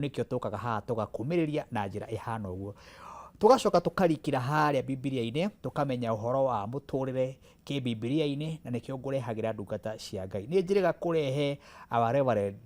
nikio tukaga haha tugakumiriria na njira ihana uguo tugacoka tukarikira haria Biblia-ini tukamenya uhoro wa muturire ki Biblia-ini na nikio ngurehagira ndungata cia Ngai ni njiriga kurehe our Reverend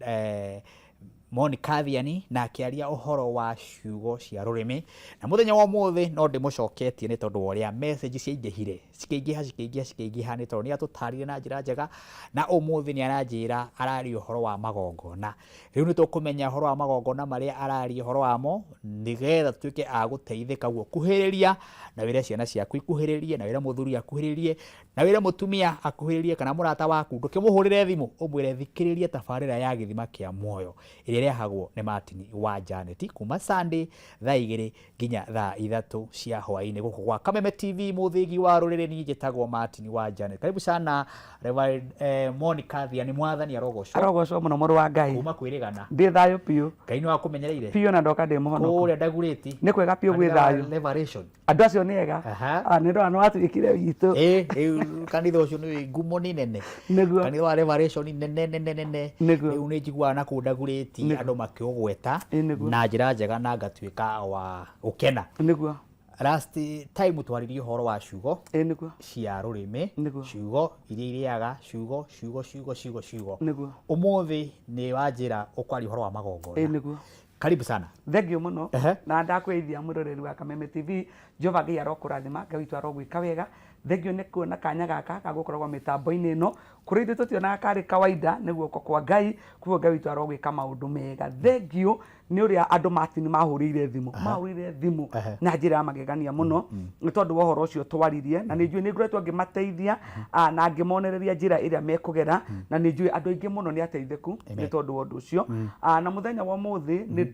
Monica na akiaria uhoro wa ciugo cia rurimi na muthenya wa muthi no ndimucoketie ni tondu uria message ciaingihire cikeingiha ni tondu ni atutarire na njira njega na umuthi ni aranjira arari uhoro wa magongona riu ni tukumenya uhoro wa magongona maria arari uhoro wamo nigetha tuike aguteithika guo kuhiriria na wira ciana ciaku ikuhiririe na wira muthuri akuhiririe na wira mutumia akuhiririe kana murata waku ndukimuhurire thimu umwire thikiririe tabarira ya Githima Kia Muoyo irehagwo ni Martin wa Janet kuma Sunday thaa 2 nginya thaa 3 cia hwaini guku gwa Kameme TV muthigi wa ruriri ni njitagwo Martin wa Janet. Karibu sana Reverend Monica ni mwathani arogocwo muno muru wa Ngai kuma kwirigana ndi thayo piu Ngai ni wakumenyereire piu na ndoka ndi muhonoku kuria ndaguriti ni kwega piu gwi thayo liberation andu acio ni ega ni ndo anu atwikire witu kanitha ucio ni ngumo ni nene niguo kanitha wa liberation nene riu ni njigua na kundaguriti andu makiogweta na njira njega na ngatwika wa ukena niguo last time twaririe horo wa ciugo niguo cia rurimi ciugo iria iriaga ciugo niguo umuthi ni wanjira ukwari horo wa magongona niguo karibu sana thengio muno na ndakweithia muroreri wa Kameme TV Jehova Ngai arokurathima Ngai witu arogwika wega thengio ni kuona kanya gaka gagukoragwo mitambo-ini ino kuri ithu tutionaga kari kawaida niguo kwa Ngai kuo Ngai witu arogwika maundu mega thengio ni uria andu Martin mahurire thimu na njira magegania muno ni tondu wa horo ucio twaririe na ni njui ni ngoretwo ngimateithia na ngimonereria njira iria mekugera na ni njui andu aingi muno ni ateithiku ni tondu wa undu ucio na muthenya wa muthi ni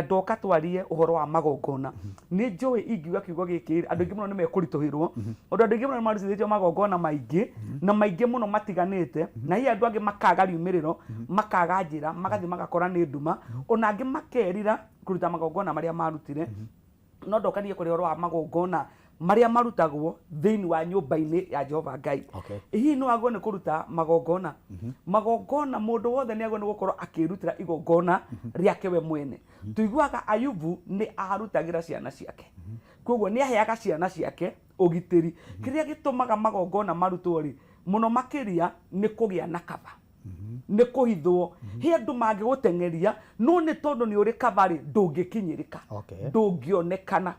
ndoka twarie uhoro wa magongona ni njui ingiuga kiugo giki andu aingi muno ni mekurituhirwo undu andu aingi muno marutithitio magongona maingi na maingi muno matiganite na hi andu angi makaga riumiriro makaga njira magathi magakora ni nduma ona angi makerira kuruta magongona maria marutire no ndokanie kuri uhoro wa magongona maria marutagwo thiini wa nyumba-ini ya Jehova Ngai hihi no agwo ni kuruta magongona magongona mundu wothe ni agwo ni gukorwo akirutira igongona riake we mwene tuiguaga Ayubu ni arutagira ciana ciake koguo ni aheaga ciana ciake ugitiri kiria gitumaga magongona marutwo ri muno makiria ni kugia na kaba ni kuhithwo hi andu mangigutengeria no ni tondu ni uri kabari ndungikinyirika ndungionekana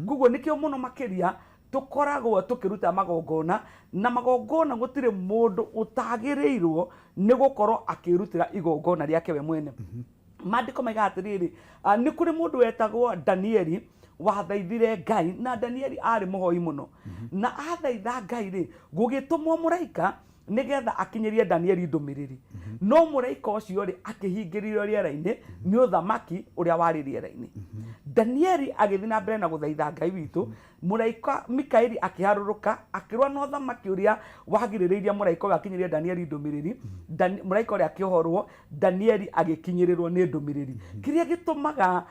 koguo nikio muno makiria tukoragwo tukiruta magongona na magongona gutire mundu utagirirwo ni gukorwo akirutira igongona riake we mwene maandiko maiga atiriri ni kuri mundu wetagwo Danieli wathaithire Ngai na Danieli ari muhoi muno na athaitha Ngai ri gugitumwo muraika nigetha akinyerie Danieli ndumiriri no muraika ucio ri akihingiririo riera-ini ni uthamaki uria wari riera-ini Danieli agithii na mbere na guthaitha Ngai witu muraika Mikaeli akiharuruka akirwa no thamaki uria wagiririria muraika uria akinyerie Danieli ndumiriri muraika uria akihorwo Danieli agikinyirirwo ni ndumiriri kiria gitumaga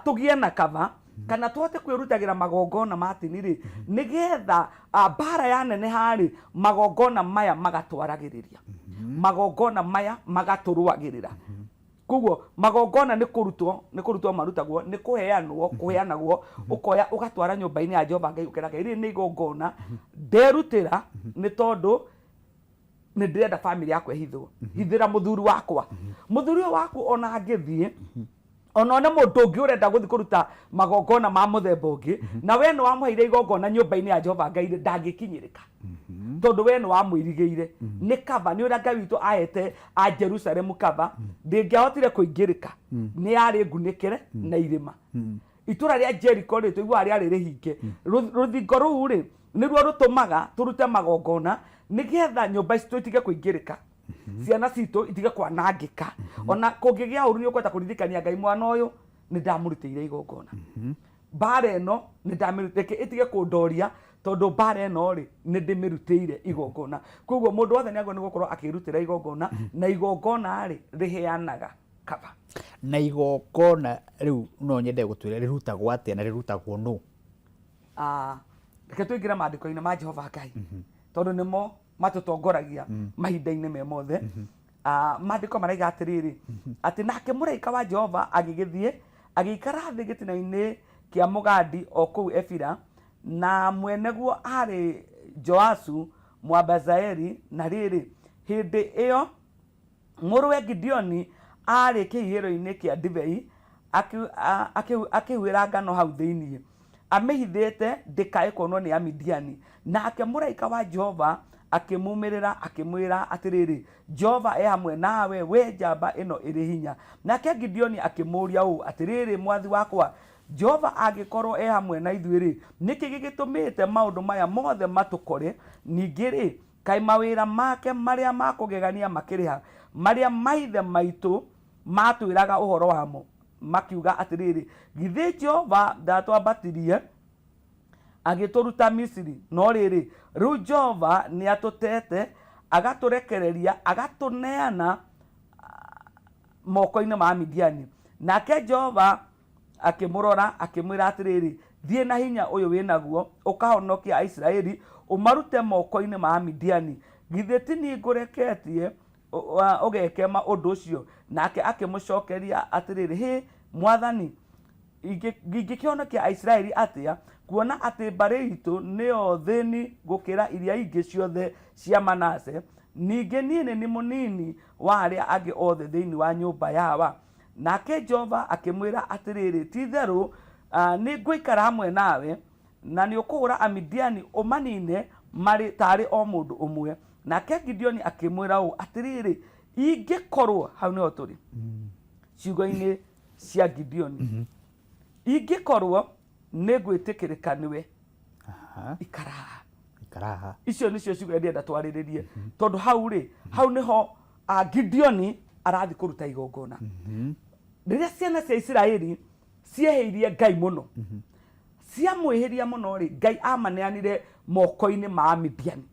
tugie na kava kana twote kwirutagira magongona Martin ri nigetha bara ya nene hari magongona maya magatwaragiriria magongona maya magaturwagirira kuguo magongona ni kurutwo marutagwo ni kuheanagwo ukoya ugatwara nyumba-ini ya Jehova Ngai ukiraga iri ni igongona nderutira ni tondu ni ndirenda family yakwa hithwo hithira muthuri waku ona angithie ona ne mundu ungi urenda guthi kuruta magongona ma muthemba ungi na we no wamuheire igongona nyumba-ini ya Jehova Ngai ndangikinyirika tondu we no wamwirigeire ni kava ni uria Ngai witu ahete a Jerusalem kava ndingiahotire kuingirika ni yari ngunikire na irima itura ria Jericho ri tuigua ari rihinge ruthingo ruu ri niruo rutumaga turute magongona nigetha nyumba ici tutige kuingirika ciana citu itige kwanangika ona kungigia uru ni ukwenda kuririkania Ngai mwana uyu ni ndamurutire igongona bara eno ni ndamirutike itige kundoria tondu bara eno ri ni ndimirutire igongona koguo mundu wothe ni agwo ni gukorwo akirutira igongona na igongona ri riheanaga kaba na igongona riu no nyende gutwira rirutagwo atia na rirutagwo nu reke tuingira maandiko-ini ma Jehova Ngai tondu nimo matutongoragia mahinda-ini me mothe mandiko maraiga atiriri ati nake mũraika wa Jehova agĩgĩthiĩ agĩikara thĩ gĩtina-inĩ kĩa mũgandi o kũu Efira, na mweneguo arĩ Joasu Mwabazaeli. Na rĩrĩ, hĩndĩ ĩyo mũrũwe Gideoni arĩ kĩhihĩro-inĩ kĩa ndibei akĩhuĩra ngano hau thĩinĩ, amĩhithĩte ndĩkae kuonwo nĩ Amidiani. Nake mũraika wa Jehova akĩmumĩrĩra akĩmwĩra atĩrĩrĩ, Jehova e hamwe nawe, we njamba ĩno ĩrĩ hinya. Nake Gideoni akĩmũria ũũ atĩrĩrĩ, mwathi wakwa, Jehova angĩkorwo e hamwe na ithuĩ-rĩ, nĩkĩ gĩgĩtũmĩte maũndũ maya mothe matũkore? Ningĩ-rĩ, kaĩ mawĩra make marĩa ma kũgegania makĩrĩ ha, marĩa maithe maitũ matwĩraga ũhoro wamo? Makiuga atĩrĩrĩ, githĩ Jehova ndatwambatirie agĩtũruta Misiri? No rĩrĩ, rĩu Jehova nĩ atũtete agatũrekereria agatũneana moko-inĩ ma Midiani. Nake Jehova akĩmũrora akĩmwĩra atĩrĩrĩ, thiĩ na hinya ũyũ wĩnaguo ũkahonokia Aisiraeli ũmarute moko-inĩ ma Midiani. Githĩ ti niĩ ngũreketie ũgekema ũndũ ũcio? Nake akĩmũcokeria atĩrĩrĩ, hĩ mwathani, ingĩkĩhonokia Aisiraeli atĩa, kuona atĩ mbarĩ itũ nĩyo thĩni gũkĩra iria ingĩ ciothe cia Manase, ningĩ niĩ nĩ mũnini wa arĩa angĩ othe thĩinĩ wa nyũmba yawa. Nake Jehova akĩmwĩra atĩrĩrĩ, ti-itherũ nĩ ngũikara hamwe nawe, na nĩ ũkũhũra Amidiani ũmanine marĩ tarĩ o mũndũ ũmwe. Nake Gideoni akĩmwĩra ũũ atĩrĩrĩ, ingĩkorwo, hau nĩho tũrĩ ciugo-inĩ cia Gideoni, ingĩkorwo nĩ ngwĩtĩkĩrĩka nĩwe, ikaraha. Icio nĩcio ciugo ndĩrenda twarĩrĩrie, tondũ hau-rĩ, hau nĩho Gideoni arathi kũruta igongona. Rĩrĩa ciana cia Isiraeli ciehĩirie Ngai mũno, ciamwĩhĩria mũno-rĩ, Ngai amaneanire moko-inĩ ma Amidiani.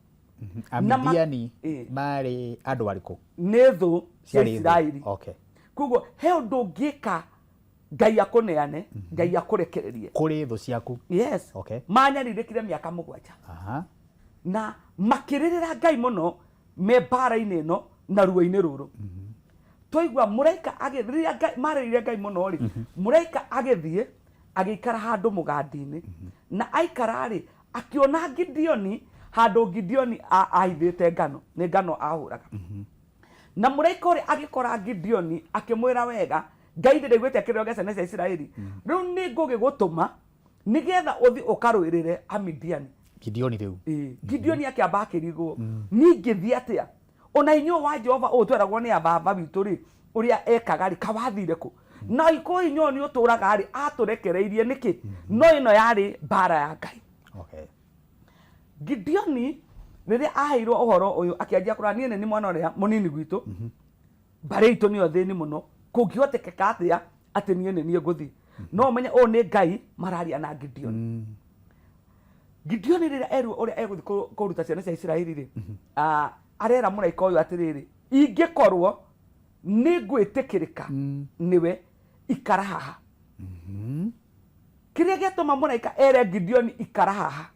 Amidiani marĩ andũ arĩkũ? Nĩ thũ cia Isiraeli. Koguo he ũndũ ũngĩka Ngai akũneane, Ngai akũrekererie kũrĩ thũ ciaku. Yes. Manyarirĩkire mĩaka 7 na makĩrĩrĩra Ngai mũno me mbara-inĩ ĩno na ruo-inĩ rũrũ. Twaigua mũraika rĩrĩa marĩrĩire Ngai mũno-rĩ, mũraika agĩthiĩ agĩikara handũ mũgandi-inĩ, na aikara-rĩ akĩona Gideoni handũ Gideoni ahithĩte ngano, nĩ ngano ahũraga. Na mũraika ũrĩa agĩkora Gideoni akĩmwĩra wega, Ngai ndĩraiguĩte kĩrĩro gĩa ciana cia Isiraeli, rĩu nĩ ngũgĩgũtũma nĩgetha ũthi ũkarũĩrĩre Amidiani. Gideoni rĩu. Gideoni akĩamba akĩrigwo, ningĩthiĩ atĩa? Ona inyuĩ wa Jehova ũũ tweragwo nĩ ababa witũ-rĩ, ũrĩa ekaga-rĩ, kawathire kũ? Na iko inyuĩ nĩ ũtũraga-rĩ, atũrekereirie nĩkĩ? No ĩno yarĩ mbara ya Ngai. Gideoni rĩrĩa aheirwo ũhoro ũyũ akĩanjia kũra, niĩ nĩ mwana ũrĩa mũnini gwitũ, mbarĩ itũ nĩyo thĩni mũno, kũngĩhotekeka atĩa atĩ niĩ nĩ niĩ ngũthiĩ? No ũmenye ũũ nĩ Ngai mararia na Gideoni. Gideoni rĩrĩa erwo ũrĩa egũthiĩ kũruta ciana cia Isiraeli-rĩ, arera mũraika ũyũ atĩrĩrĩ, ingĩkorwo nĩ ngwĩtĩkĩrĩka nĩwe, ikara haha. Kĩrĩa gĩatũma mũraika ere Gideoni ikara haha,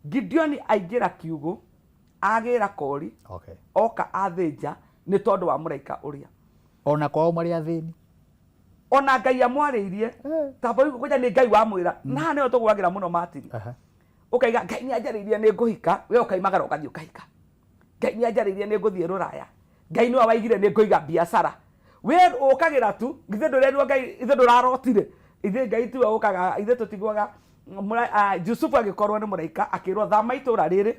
Gideoni aingĩra kiugũ, agĩra kori, oka athĩnja nĩ tondũ wa mũraika ũrĩa. Ona kwao marĩ athĩni, ona Ngai amwarĩirie, tamba kũja nĩ Ngai wamwĩra, na haha nĩho tũgwagĩra mũno matiri. Ũkaiga Ngai nĩ anjarĩirie nĩ ngũhika, we ũkaimagara ũgathiĩ ũkahika. Ngai nĩ anjarĩirie nĩ ngũthiĩ Rũraya, Ngai nĩwe waigire nĩ ngũiga biacara, we ũkagĩra tu, githĩ ndũrerwo Ngai, ithe ndũrarotire, ithe Ngai tiwe ũkaga, ithe tũtiguaga. Jusufu agĩkorwo nĩ mũraika akĩrwo thama itũra rĩrĩ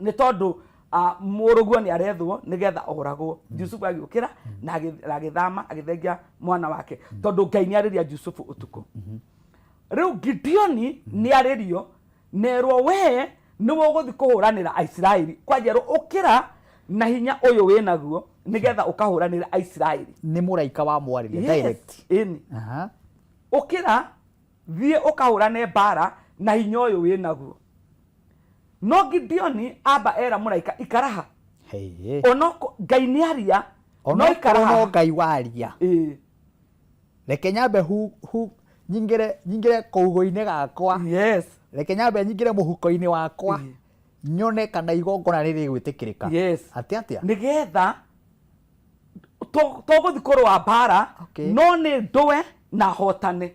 nĩ tondũ mũrũguo nĩ arethwo nĩgetha oragwo. Jusufu agĩũkĩra na agĩthama agĩthengia mwana wake, tondũ Ngai nĩ arĩria Jusufu ũtukũ. Rĩu Gideoni nĩ arĩrio, nerwo we nĩwe ũgũthiĩ kũhũranĩra Aisiraeli, kwanjerwo ũkĩra na hinya ũyũ wĩnaguo nĩgetha ũkahũranĩra Aisiraeli. Nĩ mũraika wa mwarĩria direct. Ũkĩra thiĩ ũkahũrane mbara na hinya ũyũ wĩnaguo. No Gideoni amba era mũraika ikaraha. Ono Ngai nĩ aria, no ikaraha. Ono Ngai waria. Reke nyambe nyingĩre kũgũ-inĩ gakwa. Reke nyambe nyingĩre mũhuko-inĩ wakwa, nyone kana igongona rĩrĩ gwĩtĩkĩrĩka. Yes. Atĩa. Nigetha to guthi korwa mbara no nĩ ndũwe na hotane.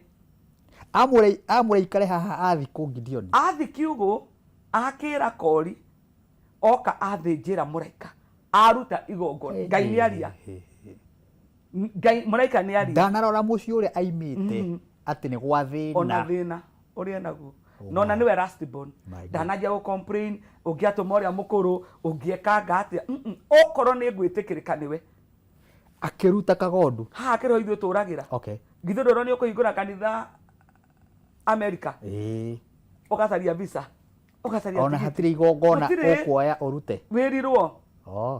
Amũre ikare haha athi kũ Gideon. Athi kiugo akĩra kori oka athĩnjĩra mũraika aruta igongona. Ngai nĩ aria. Ngai mũraika nĩ aria. Ndanarora mũciĩ ũrĩa aimĩte atĩ nĩ gwa thĩna. Ona thĩna ũrĩa naguo. Nona niwe lastborn. Ndanajia gũ complain ũngĩatũma ũrĩa mũkũrũ ũngĩekanga atĩa. Okorwo nĩ gwĩtĩkĩrĩka nĩwe. Akĩruta kagondu. Ha akĩrwo ithuĩ tũragĩra. Okay. Githĩ ndũrona nĩ ũkũhingũra kanitha America. Ũgacaria visa. Ũgacaria. Ona hatirĩ igongona ũkuoya ũrute. Wĩrirwo.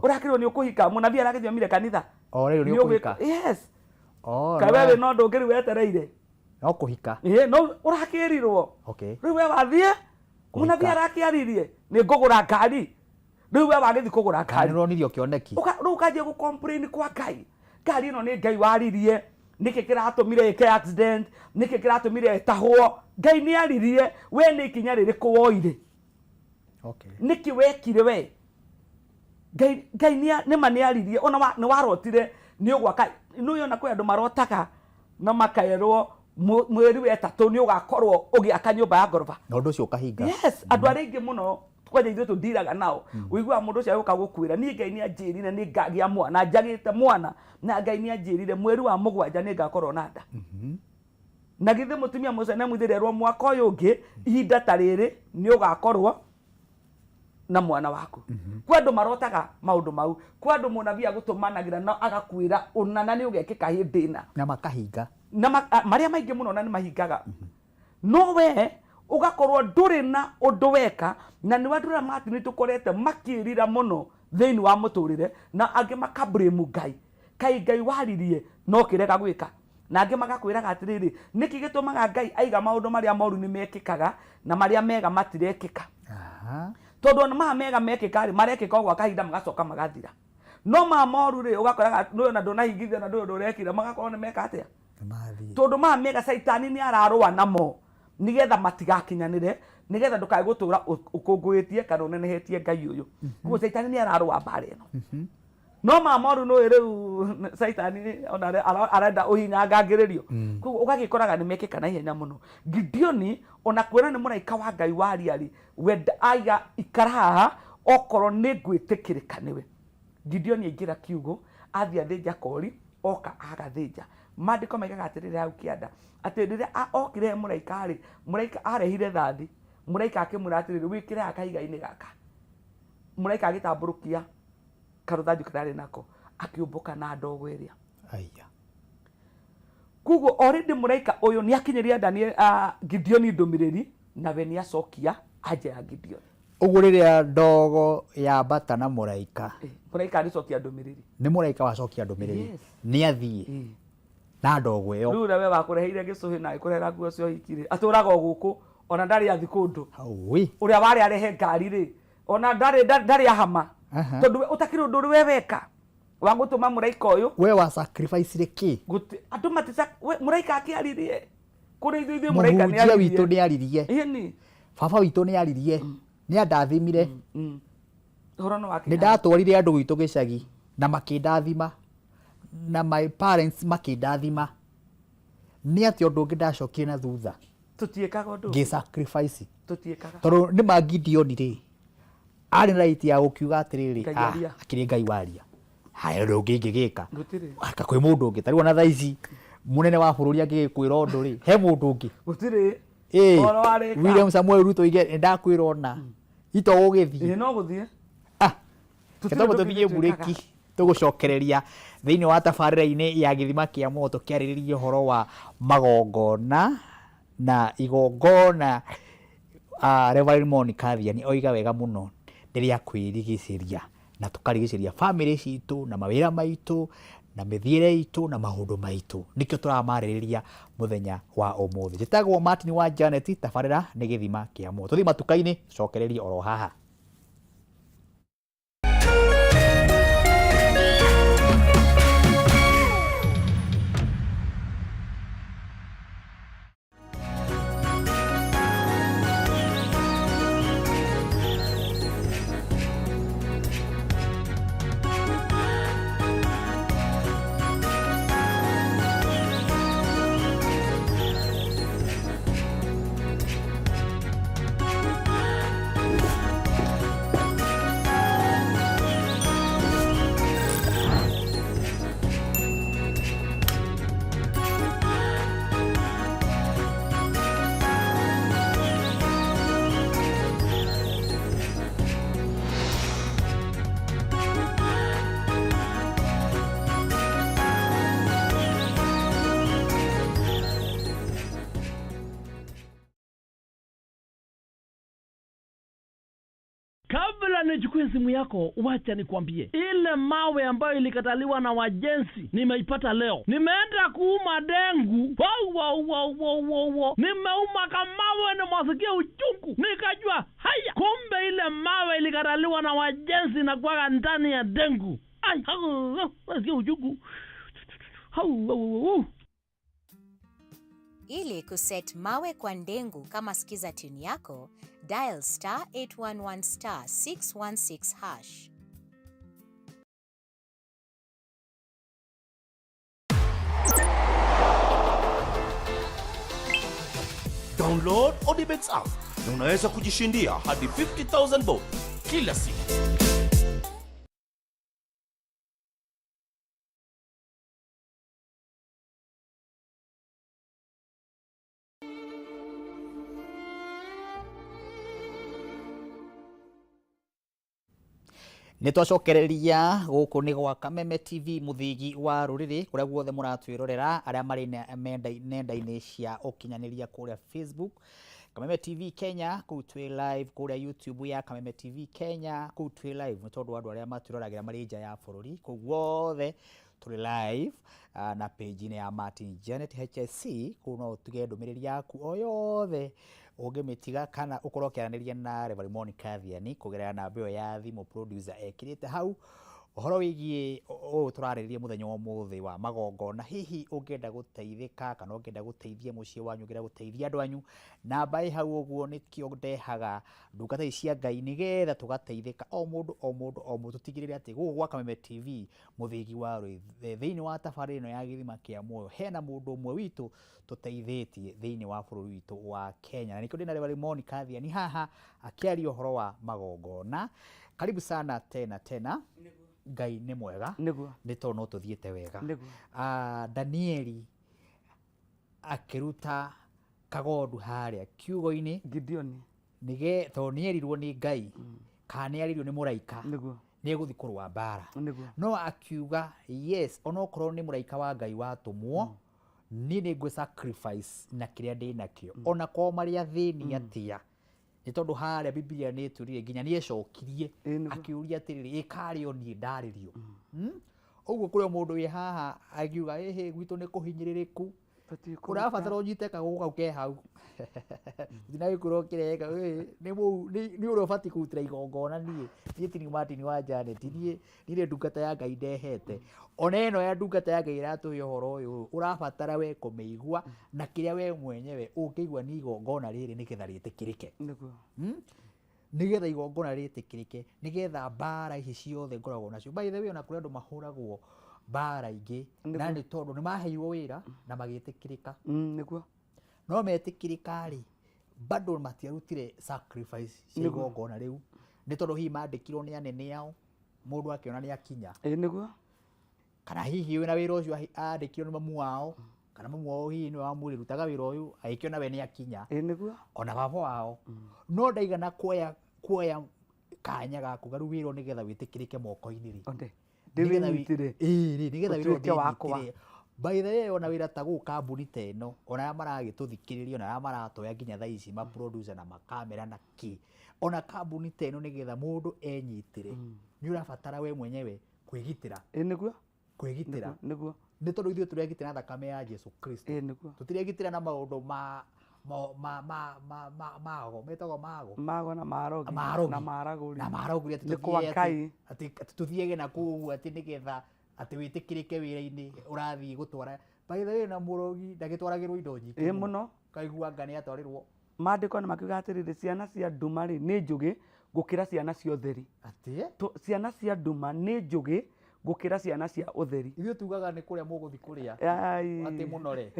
Ũrakĩrwo nĩ ũkũhika mũnabii aragĩthomire kanitha. Rĩu nĩ ũkũhika. Yes. Kaĩ wewe no ndũngĩrĩ wetereire. No kũhika. No ũrakĩrirwo. Okay. Rĩu we wathiĩ mũnabii arakĩaririe nĩ ngũgũra ngari. Rĩu we wagĩthi kũgũra ngari. Nĩronirio kĩoneki. Rĩu kanjie gũ complain kwa Ngai. Ngari ĩno nĩ Ngai waririe. Nĩkĩ kĩratũmire ĩke accident. Nĩkĩ kĩratũmire ĩtahwo. Ngai nĩ aririe we nĩ ikinya rĩrĩkũ woire. Okay. Nĩkĩ wekire we. Ngai nĩma nĩ aririe ona nĩ warotire nĩ ũgwaka. Nĩ ona kwĩ andũ marotaga na makaerwo mweri wetatũ nĩ ũgakorwo ũgĩaka nyũmba ya ngoroba. Na ũndũ ũcio ũkahinga. Yes, andũ arĩa aingĩ mũno kwaja ithuĩ tũndiraga nao. Ũiguaga mũndũ ũcio agĩũka gũkwĩra niĩ Ngai nĩ anjĩrire nĩ ngagĩa mwana njagĩte mwana na Ngai nĩ anjĩrire mweri wa mũgwanja nĩ ngakorwo na nda. Na githĩ mũtumia mũcene mwithĩrerwo mwaka ũyũ ũngĩ ihinda ta rĩrĩ nĩ ũgakorwo na mwana waku. Kwa andũ marotaga maũndũ mau. Kwa andũ mũnabii agũtũmanagĩra na agakwĩra ũnana nĩ ũgekĩka hĩndĩ ĩna. Na makahinga. Na marĩa maingĩ mũno na nĩ mahingaga. No we ugakorwo ndũrĩ na ũndũ weka na nĩ andũ arĩa nĩ tũkorete makĩrira mũno thĩinĩ wa mũtũrĩre na angĩ makablame Ngai. Kai Ngai waririe no kĩrega gwĩka. Na angĩ magakwĩraga atĩrĩrĩ nĩkĩ gĩtũmaga Ngai aiga maũndũ marĩa moru nĩ mekĩkaga na marĩa mega matirekĩka. Tondũ ona maha mega mekĩka rĩ marekĩka gwa kahinda magacoka magathira. No ma moru rĩ ugakoraga nĩ ona ndũnahingithia na ndũrĩ ũrekĩra magakorwo nĩ meka atĩa. Tondũ maha mega Saitani nĩ ararũa namo nigetha matigakinyanĩre nigetha ndũkae gũtũra ũkũngũĩtie kana ũnenehetie Ngai ũyũ. Kuo Saitani nĩ ararũa mbara ĩno. No ma moru no rĩu Saitani ona arenda ũhinyangagĩrĩrio. Kuo ũgagĩkoraga nĩ mekĩka na ihenya mũno. Gideon ona kuona nĩ mũraika wa Ngai wariari we aiga ikara haha okorwo nĩ gwĩtĩkĩrĩka nĩwe. Gideon aingĩra kiugo athiĩ athĩnja kori oka agathĩnja. Maandĩko maigaga atĩrĩrĩ hau kĩanda atĩ rĩrĩa okire mũraika rĩ mũraika arehire thathi mũraika akĩmwĩra atĩrĩrĩ wĩkĩre akahiga-inĩ gaka. Mũraika agĩtambũrũkia karũthanju kararĩ nako akĩũmbũka na ndogo ĩrĩa. Kuguo already mũraika ũyũ nĩ akinyĩria Gideon ndũmĩrĩri na we nĩ acokia anja ya Gideon. Ũguo rĩrĩa ndogo yambata na mũraika. Mũraika arĩcokia ndũmĩrĩri. Nĩ mũraika wacokia ndũmĩrĩri. Nĩ athiĩ na ndogo ĩyo. Rĩu we wakũreheire gĩcũhĩ na ĩkũrehera nguo cio hikire. Atũraga gũkũ ona ndarĩ athi kũndũ. Ũrĩa warĩ arehe ngari rĩ ona ndarĩ ahama. Tondũ ũtakĩrĩ ũndũ we weka wa gũtũma mũraika ũyũ. We wa sacrifice rĩkĩ? Andũ matisa mũraika akĩaririe. Kũrĩ ithuĩ mũraika nĩ aririe. Witũ nĩ aririe. Ĩni. Baba witũ nĩ aririe. Nĩ andathimire. Horono wake. Nĩ ndatwarire andũ witũ gĩcagi na makĩndathima. Na my parents makĩndathima. Nĩ atĩ ũndũ ũngĩ ndacokire na thutha. Tũtiĩkaga ũndũ. Ngĩ sacrifice. Tũtiĩkaga. Tondũ nĩ ma Gideon rĩ. Arĩ na right ya gũkiuga atĩrĩrĩ akĩrĩ Ngai waria. Haya ũndũ ũngĩ ingĩgĩka. Aka kwĩ mũndũ ũngĩ tarĩ ona thaa ici mũnene wa bũrũri angĩkwĩra ũndũ rĩ he mũndũ ũngĩ. Gũtirĩ. William Samuel Ruto ndakwĩra ona ito ũgĩthiĩ. No gũthiĩ. Tũtũmũ tũthiĩ bureki tũgũcokereria thĩinĩ wa tabarĩra-inĩ ya Githima Kia Muoyo tũkĩarĩrĩria ũhoro wa magongona na igongona. Reverend Monica Thiani oiga wega mũno rĩrĩa kwĩrigicĩria na tũkarigicĩria family citũ na mawĩra maitũ na mĩthiĩre itũ na maũndũ maitũ nĩkĩo tũramarĩrĩria mũthenya wa ũmũthĩ. Njĩtagwo Martin wa Janet, tabarĩra nĩ Githima Kia Muoyo. Tũthiĩ matuka-inĩ cokereria oro haha. Kabla nichukue simu yako, wacha nikwambie. Ile mawe ambayo ilikataliwa na wajenzi, nimeipata leo. Nimeenda kuuma dengu. Wow. Nimeuma kamawe, nimesikia uchungu. Nikajua, haya, kumbe ile mawe ilikataliwa na wajenzi na kwa ndani ya dengu. Ai, nasikia uchungu. Ili kuset mawe kwa ndengu kama skiza tune yako, dial *811 *616#. Download Odibets app na unaweza kujishindia hadi 50,000 bob kila siku. Nitwacokereria guku ni gwa Kameme TV muthigi wa ruriri kuria guothe muratwirorera aria mari nenda-ini cia ukinyaniria kuria Facebook Kameme TV Kenya, kuu twi live kuria YouTube ya Kameme TV Kenya, kuu twi live ni tondu andu aria matwiroragira mari nja ya bururi, kuu guothe turi live na page ni ya Martin Janet HSC, kuno tuge ndumiriri yaku o yothe ungimitiga kana ukorwo kiaraniria na Reverend Monica Thiani kugerera namba iyo ya thimu producer ekirite hau uhoro wigie turariririe muthenya wa muthi wa magongona. Hihi ungenda guteithika kana ungenda guteithia mucii wanyu, ungenda guteithia andu anyu, namba i hau uguo nikio ndehaga ndungata cia Ngai nigetha tugateithika o mundu tutigirire ati gugu gwa Kameme TV muthigi wa thiini wa tafari ino ya Githima Kia Muoyo hena mundu umwe witu tuteithitie thiini wa bururi witu wa Kenya, na nikio ndina Reverend Monica Thiani haha akiaria uhoro wa magongona. Karibu sana tena. Ngai ni mwega ni to no tuthiete wega. Danieli akiruta kagondu haria kiugo-ini Gideon nige to nierirwo ni Ngai kana nierirwo ni muraika ni eguthi kurwa bara, no akiuga yes onokorwo ni muraika wa Ngai watumwo ni ngwe sacrifice na kiria ndi nakio ona kwa maria thini atia ni tondu haria Biblia ni turire nginya ni ecokirie akiuria atiriri ikario ni ndaririo uguo kurio mundu wi haha agiuga ehe gwitu ni kuhinyiririku urabatara unyite kagugu kau ke hau thina gikuro kirega ni uri ubati kurutira igongona nie tini Martin wa Janet nie ndungata ya Ngai ndehete ona ino ya ndungata ya Ngai iratuhe uhoro uyu urabatara we kumeigua na kiria we mwenyewe ukigua ni igongona riri nigetha ritikirike nigetha igongona ritikirike nigetha bara ici ciothe ngoragwo nacio. By the way ona kuri andu mahuragwo bara ingi na ni tondu ni maheirwo wira na magitikirika niguo no metikirika ri bado matiarutire sacrifice igongona riu ni tondu hi mandikirwo ni anene yao mundu akiona ni akinya niguo kana hihi wina wira ucio andikirwo ni mamu wao kana mamu wao hihi ni wa muri rutaga wira uyu aikiona we ni akinya niguo ona baba wao no ndaigana kuoya kanya gaku garu wira nigetha witikirike moko-ini ri nigetha wira wakwa. By the way ona wira ta gu kambuni teno ona maragituthikiriria ona maratoya nginya thaa ici ma producer na makamera na ki ona kambuni teno nigetha mundu enyitire ni urabatara we mwenyewe kwigitira niguo kwigitira niguo ni tondu ithuĩ turegitira na thakame ya Jesu Kristo tutiregitira na maundu mago metagwo mago na maraguri ati tuthiege na kuu ati nigetha ati witikirike wira-ini urathii gutwara. By the way na murogi ndagitwaragirwo indo nyingi muno kaigua ngani atwarirwo mandiko na makiuga atiriri ciana cia nduma ri ni njugi gukira ciana cia utheri ati ciana cia nduma ni njugi gukira ciana cia utheri ithuĩ tugaga ni kuria muguthi kuria ati munore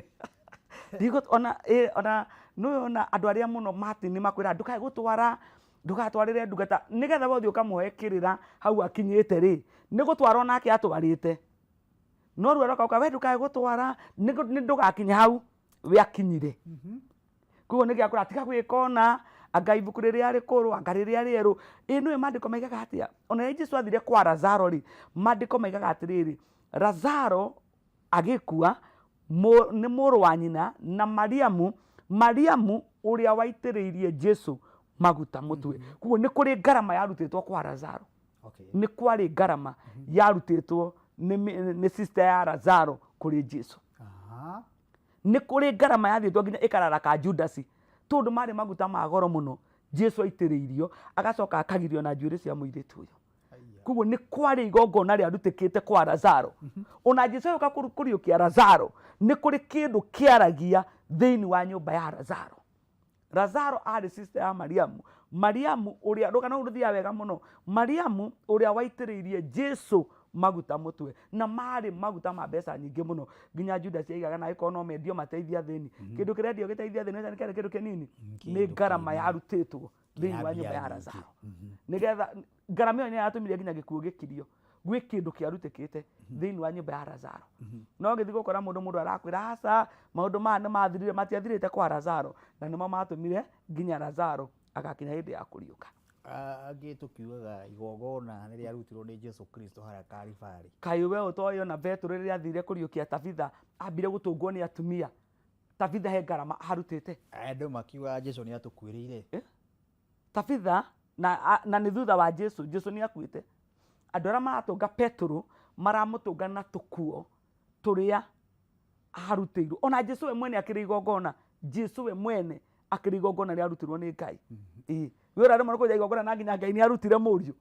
digo ona no andu aria muno Martin ni makwira ndukae gutwara ndugatwarire ndungata nigetha wothi ukamuhekirira hau akinyite ri ni gutwara nake atwarite no ruero kauka we ndukae gutwara ni ndugakinya hau we akinyire kuo ni giakura tika gwikona anga ibuku riria rikuru anga riria rieru ino mandiko maigaga atia ona Jesu athire kwa Lazaro ri mandiko maigaga atiriri Lazaro agikua ni muru wa nyina na Mariamu uria waitiriirie Jesu maguta mutwe kuo nĩ kũrĩ ngarama yarutĩtwo kwa Lazaro Okay. nĩ kwarĩ ngarama yarutĩtwo nĩ sister ya Lazaro kũrĩ Jesu Aha. nĩ kũrĩ ngarama yathĩtwo nginya ĩkararaka Judasi tondũ marĩ maguta ma goro mũno Jesu aitĩrĩirio agacoka akagirio na njuĩrĩ cia mũirĩtu ũyũ kuo nĩ kwarĩ igongona rĩarutĩkĩte kwa Lazaro ona Jesu ayoka kũriũkia Lazaro nĩ kũrĩ kĩndũ kĩaragia thĩinĩ wa nyũmba ya Lazaro. Lazaro arĩ sister ya Mariamu ũrĩa rũgano rũu rũthiaga wega mũno Mariamu ũrĩa waitĩrĩirie Jesu maguta mũtwe na marĩ maguta ma mbeca nyingĩ mũno nginya Judas aigaga na ĩkorwo no mendio mateithia thĩni kĩndũ kĩrendio gĩteithia thĩni nĩ kĩndũ kĩnini nĩ ngarama yarutĩtwo thĩinĩ wa nyũmba ya Lazaro nĩgetha ngarama ĩyo nĩ yatũmire nginya gĩkuũ gĩkirio gwĩ kĩndũ kĩarutĩkĩte thĩinĩ wa nyũmba ya Lazaro no gĩthiĩ gũkora mũndũ arakwĩra aca maũndũ maya nĩ mathirire matiathirĩte kwa Lazaro na nĩmo matũmire nginya Lazaro agakinya hĩndĩ ya kũriũka. Angĩ tũkiugaga igongona nĩ rĩarutirwo nĩ Jesu Kristo harĩa Karibarĩ. Kaĩ we ũtoĩ ona Petro rĩrĩa athire kũriũkia Tabitha ambire gũtũngwo nĩ atumia Tabitha he ngarama harutĩte Andũ makiuga Jesu nĩ atũkuĩrĩire. Tabitha na nĩ thutha wa Jesu nĩ akuĩte andũ arĩa maratũnga Petro maramũtũnga na tũkuo tũrĩa harutĩirwo ona Jesu we mwene akĩrĩ igongona Jesu we mwene akĩrĩ igongona rĩarutirwo nĩ Ngai we ũrarĩ mũno kũja igongona na nginya Ngai nĩ arutire mũriũ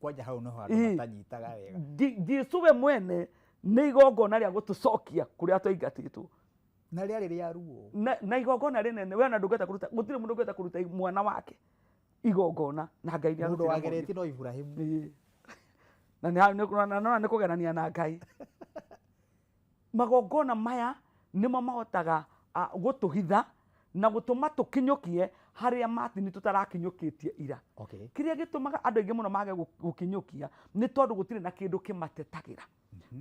kwanja hau no handũ matanyitaga wega Jesu we mwene nĩ igongona rĩa gũtũcokia kũrĩa twaingatĩtwo na rĩarĩ rĩa ruo na igongona rĩnene we ona ndũngĩhota kũruta gũtirĩ mũndũ ũngĩhota kũruta mwana wake igongona na Ngai nĩ arutire mũndũ wageretie no Ibrahimu na nĩ kũgerania na Ngai magongona maya nĩmo mahotaga gũtũhitha na gũtũma tũkinyũkie harĩa matini tũtarakinyũkĩtie ira kĩrĩa gĩtũmaga andũ aingĩ mũno mage gũkinyũkia nĩ tondũ gũtirĩ na kĩndũ kĩmatetagĩra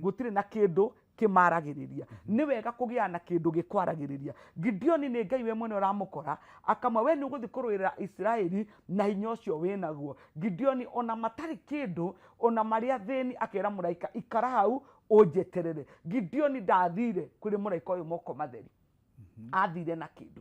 gũtirĩ na kĩndũ kĩmaragĩrĩria nĩ wega kũgĩa na kĩndũ gĩkwaragĩrĩria Gideon nĩ Ngai we mwene ũramũkora akamwa we nĩ ũgũthiĩ kũrũĩrĩra Isiraeli na hinya ũcio wĩnaguo Gideon ona matarĩ kĩndũ ona marĩa thĩni akera mũraika ikara hau ũnjeterere Gideon ndathire kũrĩ mũraika ũyũ moko matheri athire na kĩndũ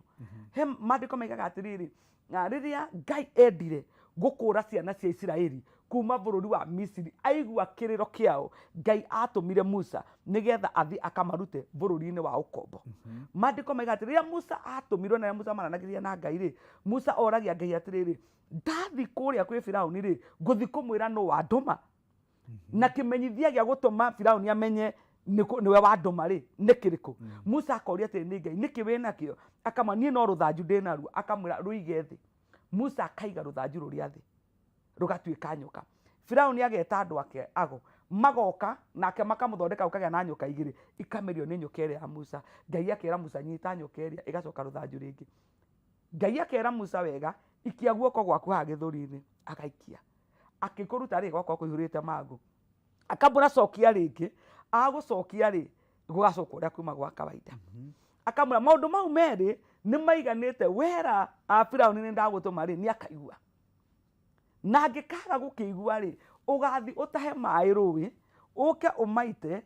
he maandĩko maigaga atĩrĩrĩ rĩrĩa Ngai endire gũkũũra ciana cia Isiraeli kuma bũrũri wa Misiri aigua kĩrĩro kĩao Ngai atũmire Musa nĩgetha athi akamarute bũrũri-inĩ wa ũkombo maandĩko maigaga atĩrĩrĩ rĩrĩa Musa atũmirwo na Musa maranagĩria na Ngai rĩ Musa oragia Ngai atĩrĩrĩ ndathi kũrĩa kwĩ Firaũni rĩ ngũthi kũmwĩra nũ wandũma na kĩmenyithia gĩa gũtũma Firaũni amenye nĩwe wandũma rĩ nĩ kĩrĩkũ Musa akoria atĩrĩ nĩ Ngai nĩkĩ wĩ nakĩo akama niĩ no rũthanju ndĩ naruo akamwĩra rũige thĩ Musa akaiga rũthanju rũrĩa thĩ rũgatuĩka nyoka Firaũni ageta andũ ake ago magoka nake makamũthondeka ũkagĩa na nyoka igĩrĩ ikamerio nĩ nyoka ĩrĩa ya Musa Ngai akera Musa nyita nyoka ĩrĩa ĩgacoka rũthanju rĩngĩ Ngai akera Musa wega ikia guoko gwaku haha gĩthũri-inĩ agaikia akĩkũruta rĩ gwakwa kũihũrĩte mangũ akambũra cokia rĩngĩ agũcokia rĩ gũgacoka ũrĩa kuma gwa kawaida akamwĩra maũndũ mau merĩ nĩ maiganĩte wera Firaũni nĩ ndagũtũma rĩ nĩ akaigua na angĩkaga gũkĩigua rĩ ũgathi ũtahe maĩ rũĩ ũke ũmaite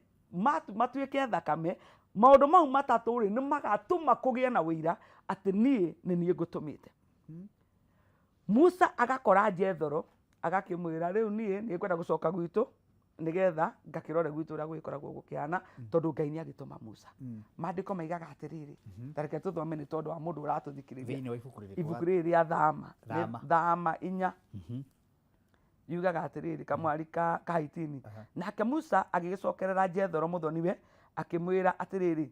matuĩke thakame maũndũ mau matatũ rĩ nĩ magatũma kũgĩe na wĩira atĩ niĩ ngũtũmĩte Musa agakora Jethero agakĩmwĩra rĩu niĩ nĩ ngwenda gũcoka gwitũ nĩgetha ngakĩrore gwitũ ũrĩa gũgĩkoragwo gũkĩhana tondũ Ngai nĩ agĩtũma Musa maandĩko maigaga atĩrĩrĩ tareke tũthome nĩ tondũ wa mũndũ ũratũthikĩrĩria ibuku rĩrĩ rĩa Thama 4 yugaga atĩrĩrĩ kamwari ka Haitini nake Musa agĩgĩcokerera Jethero mũthoniwe akĩmwĩra atĩrĩrĩ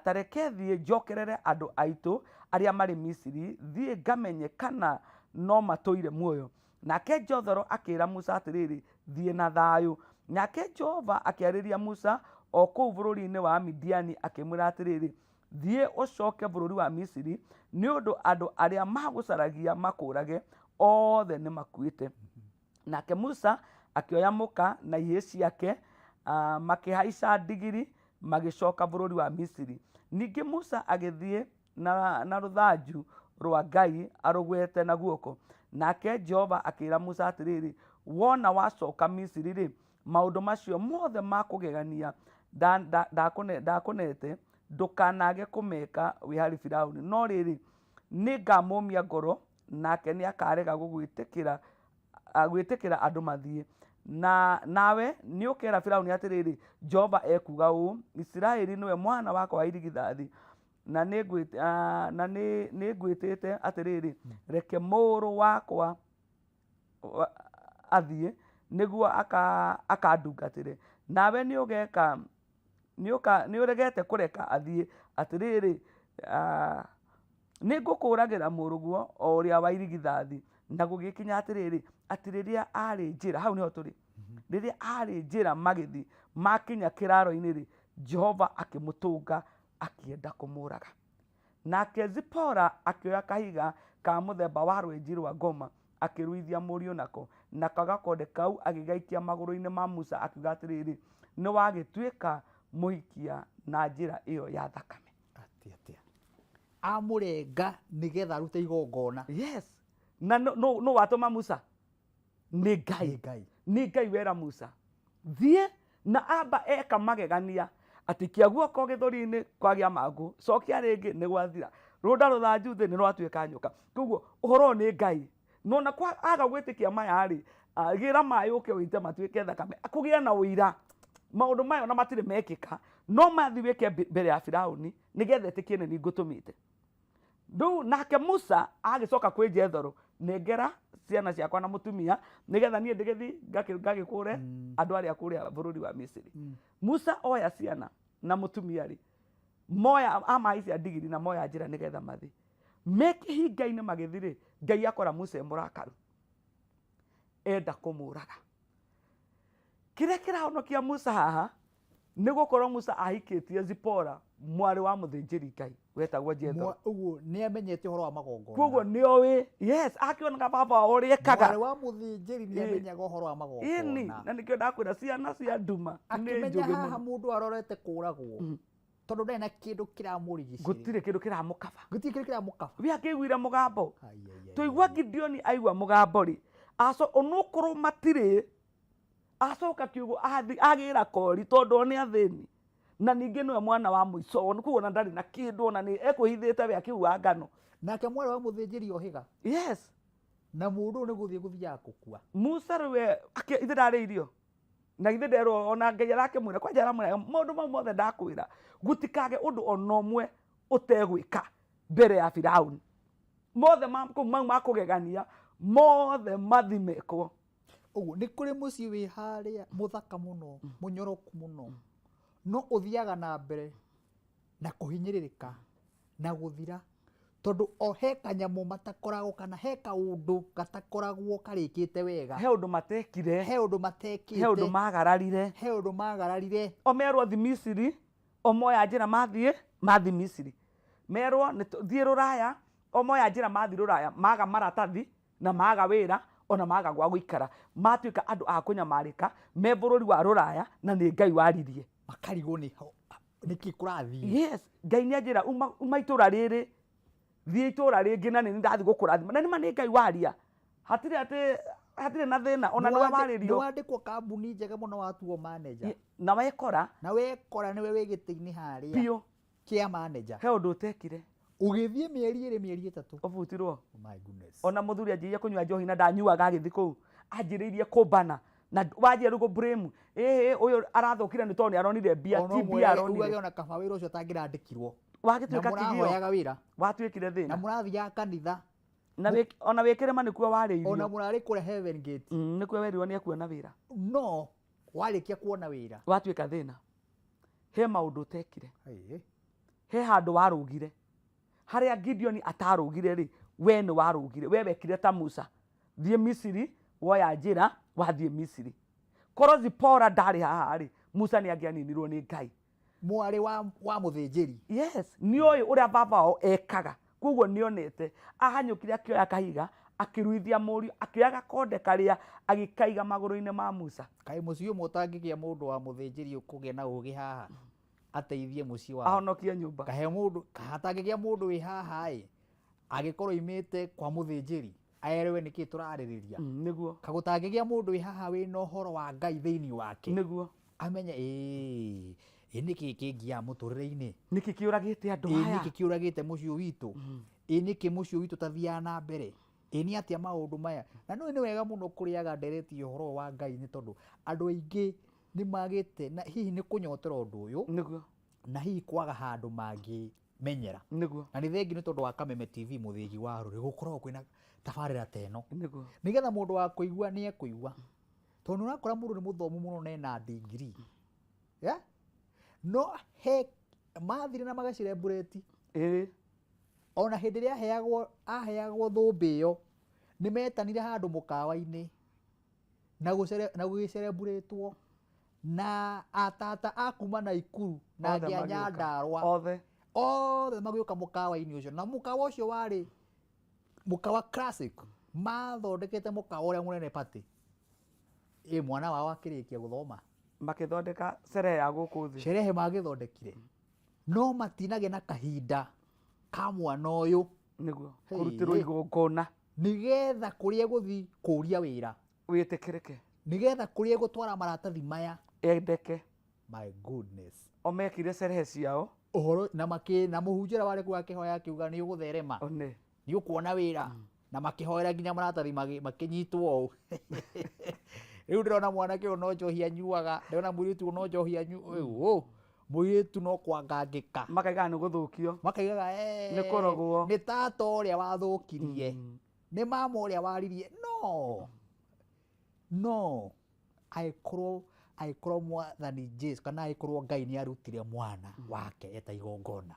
tareke thiĩ njokerere andũ aitũ arĩa marĩ Misiri thiĩ ngamenye kana no matũire muoyo nake Jethero akĩra Musa atĩrĩrĩ thiĩ na thayũ nake Jehova akĩarĩria Musa o kũu bũrũri-inĩ wa Midiani akĩmwĩra atĩrĩrĩ thiĩ ũcoke bũrũri wa Misiri nĩ ũndũ andũ arĩa magũcaragia makũrage othe nĩ makuĩte nake Musa akĩoya mũka na ihĩ ciake makĩhaica ndigiri magĩcoka bũrũri wa Misiri ningĩ Musa agĩthiĩ na rũthanju rwa Ngai arũgwete na guoko nake Jehova akĩra Musa atĩrĩrĩ wona wacoka Misiri rĩ maũndũ macio mothe ma kũgegania ndakũnete ndũkanage kũmeka wĩ harĩ Firaũni no rĩrĩ nĩ ngamũmia ngoro nake nĩ akarega gũgwĩtĩkĩra andũ mathiĩ. Na nawe nĩ ũkera Firaũni atĩrĩrĩ, Jehova ekuga ũũ, Isiraeli nĩwe mwana wakwa wa irigithathi, na nĩ ngwĩtĩte atĩrĩrĩ, reke mũrũ wakwa athiĩ nĩguo akandungatĩre. Nawe nĩ ũregete kũreka athiĩ, atĩrĩrĩ, nĩ ngũkũragĩra mũrũguo o ũrĩa wa irigithathi. Na gũgĩkinya atĩrĩrĩ, atĩ rĩrĩa arĩ njĩra, hau nĩho tũrĩ, rĩrĩa arĩ njĩra magĩthiĩ makinya kĩraro-inĩ rĩ, Jehova akĩmũtũnga akĩenda kũmũraga. Nake Zipora akĩoya kahiga ka mũthemba wa rwenji rwa ngoma akĩruithia mũriũ nako, na gakonde kau agĩgaikia magũrũ-inĩ ma Musa akiuga atĩrĩrĩ, nĩ wagĩtuĩka mũhikia na njĩra ĩyo ya thakame. Amũrenga nĩgetha arute igongona. Yes. Na no watũma Musa? Nĩ Ngai. Nĩ Ngai wera Musa, thiĩ na amba eka magegania atĩ kĩa guoko gĩthũri-inĩ kwagĩa mangũ, cokia rĩngĩ nĩ gwathira, rũnda rũthanju thĩ nĩ rwatuĩka nyoka. Koguo ũhoro nĩ Ngai. No na aga gwĩtĩkia maya rĩ, gĩra maĩ ũke ũite matuĩke thakame, kũgĩa na ũira. Maũndũ maya ona matirĩ mekĩka, no mathi wĩke mbere ya Firaũni nĩgetha ĩtĩkie nĩ niĩ ngũtũmĩte. Rĩu nake Musa agĩcoka kwĩ Jethero, nengera ciana ciakwa na mũtumia nĩgetha niĩ ndĩgĩthiĩ ngagĩkũre andũ arĩa kũrĩa bũrũri wa Misiri. Musa oya ciana na mũtumia rĩ, moya amaicia ndigiri na moya njĩra nĩgetha mathiĩ. Me kĩhinga-inĩ magĩthiĩ rĩ, Ngai akora Musa e mũrakaru, enda kũmũraga. Kĩrĩa kĩrahonokia Musa haha nĩ gũkorwo Musa ahikĩtie Zipora, mwarĩ wa mũthĩnjĩri Ngai wetagwo Jethero. Ũguo nĩ amenyete ũhoro wa magongona. Koguo nĩ oĩ, yes, akĩonaga baba ũrĩa ekaga. Mwarĩ wa mũthĩnjĩri nĩ amenyaga ũhoro wa magongona. Ini, na nĩkĩo ndakwĩra ciana cia nduma nĩ njũgĩ mũno. Haha mũndũ arorete kũragwo, tondũ ndarĩ na kĩndũ kĩramũrigicĩria. Gũtirĩ kĩndũ kĩramũkaba. Gũtirĩ kĩndũ kĩramũkaba. We akĩiguire mũgambo. Tũigua Gideoni aigua mũgambo rĩ, onokorwo matirĩ, acoka kiugo agĩra kori tondũ nĩ athĩni. Na ningĩ nĩwe mwana wa mũico, koguo na ndarĩ na kĩndũ, na nĩ ekwĩhithĩte we akĩua ngano. Nake mwarĩ wa mũthĩnjĩri ohiga. Yes. Na mũndũ nĩ gũthiaga gũkua. Musa rĩwe ithe ndarĩ irio. Na ithe nderwo ona Ngai arakĩmwĩra kwanja aramwĩra maũndũ mau mothe ndakwĩra gutikage ũndũ ona ũmwe ũtegwĩka mbere ya Firaũni. Mothe mau ma kũgegania mothe mathimekwo. Ũguo nĩ kũrĩ mũciĩ wĩ harĩa mũthaka mũno, mũnyoroku mũno, no ũthiaga na mbere na kũhinyĩrĩrĩka na gũthira, tondũ o he kanyamũ matakoragwo kana he kaũndũ gatakoragwo karĩkĩte wega. He ũndũ matekire, he ũndũ matekĩte, he ũndũ magararire, he ũndũ magararire. O merwo thi Misiri, o moya njĩra mathiĩ Misiri. Merwo thiĩ Rũraya, o moya njĩra mathiĩ Rũraya, maga maratathi na maga wĩra ona maga gwa gũikara, matuĩka andũ a kũnyamarĩka me bũrũri wa Rũraya, na nĩ Ngai waririe. Makarigwo nĩkĩ kũrathiĩ. Yes, Ngai nĩ anjĩra uma itũra rĩrĩ, thiĩ itũra rĩngĩ na nĩ ndathiĩ gũkũrathima. Na nĩma nĩ Ngai waria, hatirĩ na thĩna ona nĩwe warĩrio. Nĩwandĩkwo kambuni njega mũno watuo manager. Na wekora nĩwe wĩ gĩtĩ-inĩ harĩa biũ kĩa manager. He ũndũ ũtekire. Ũgĩthiĩ mĩeri 3 ũbutirwo. My goodness. Ona mũthuri anjĩrĩirie kũnyua njohi na ndanyuaga agĩthiĩ kũu, anjĩrĩirie kũmbana na wanjia rũgo blame ũyũ arathũkire nĩ tondũ nĩ aronire mbia, ti mbia aronire. Uge ona kaba wĩra ũcio atangĩrandĩkirwo. Wagĩtuĩka kĩgio. Mũrahoyaga wĩra. Watuĩkire thĩna. Na mũrathiaga kanitha. Ona wĩkĩrĩma nĩkuo warĩirio. Ona mũrarĩ kũrĩa Heaven Gate. Nĩkuo werirwo nĩ ekuona wĩra. No, warĩkia kuona wĩra. Watuĩka thĩna. He maũndũ ũtekire. He handũ warũgire. Harĩa Gideoni atarũgire rĩ, we nĩ warũgire. We wekire ta Musa. Thiĩ Misiri, woya njĩra, wathiĩ Misiri. Korwo Zipora ndarĩ haha rĩ, Musa nĩ angĩaninirwo nĩ Ngai. Mwarĩ wa mũthĩnjĩri. Yes, nĩ oĩ ũrĩa baba wao ekaga. Koguo nĩ onete. Ahanyũkire akĩoya kahiga, akĩruithia mũriũ, akĩoya gakonde karĩa agĩkaiga magũrũ-inĩ ma Musa. Kaĩ mũciĩ ũmwe ũtangĩgĩa mũndũ wa mũthĩnjĩri ũkũgĩa na ũgĩ haha ateithie mũciĩ wao. Ahonokie nyũmba. Kahe mũndũ hatangĩgĩa mũndũ wĩ haha agĩkorwo imĩte kwa mũthĩnjĩri aerewe nĩkĩ tũrarĩrĩria. Nĩguo. Kagũtangĩgĩa mũndũ wĩ haha wĩ na ũhoro wa Ngai thĩinĩ wake. Nĩguo. Amenya nĩkĩ kĩngia mũtũrĩre-inĩ. Nĩkĩ kĩũragĩte andũ aya. Nĩkĩ kĩũragĩte mũciĩ witũ. Nĩkĩ mũciĩ witũ tathiaga na mbere. Ini atia maundu maya na no ni wega muno kuriaga ndereti uhoro wa Ngai ni tondu andu aingi ni magite na hihi ni kunyotera undu uyu niguo na hihi kwaga handu mangi menyera niguo na ni thengi ni tondu wa Kameme TV muthigi wa ruri gukorwo kwina tabarira teno niguo nigetha mundu wa kuigua ni ekuigua tondu urakora mundu ni muthomu muno na ena degree no he mathire na magacirebureti ona hindi ria aheagwo thumbi iyo ni metanire handu mukawa-ini na gugicereburetwo na atata akuma na ikuru na ngia Nyandarua othe magioka mukawa-ini ucio na mukawa ucio wari mukawa classic mathondekete mukawa uria munene pati mwana wao akirikia guthoma makithondeka sherehe ya guku thi sherehe magithondekire no matinage na kahinda ka mwana uyu niguo kurutirwo igongona nigetha kuria guthi kuria wira witikirike nigetha kuria gutwara maratathi maya endeke my goodness omekire sherehe ciao uhoro na muhunjira wari kwa kihoya kiuga ni ugutherema one ni ukuona wira na makihoera nginya maratathi makinyitwo riu ndirona mwanake uyu no njohi anyuaga ndirona muiritu no njohi anyu muiritu no kwangangika makaiga ni guthukio makaigaga ni kurogwo ni tata uria wathukirie ni mama uria waririe no aikorwo mwathani Jesu kana aikorwo Ngai ni arutire mwana wake eta igongona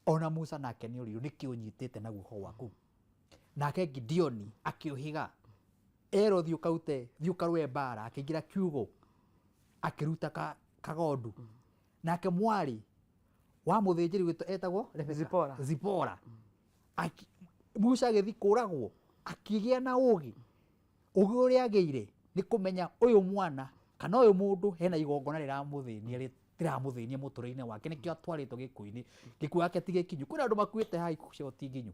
ona Musa nake ni uriru niki unyitite na guoko gwaku nake Gideoni akiuhiga ero thiukarwe bara akigira kiugo akiruta kagondu nake mwari wa muthinjiri witu etagwo Zipora Musa agithi kuragwo akigia na ugi uria ageire ni kumenya uyu mwana kana uyu mundu hena igongona riramuthinia muturire wake nikio atwaritwo gikuini gikuo yake tige kinyu kuna andu makuite hai cio tinginyu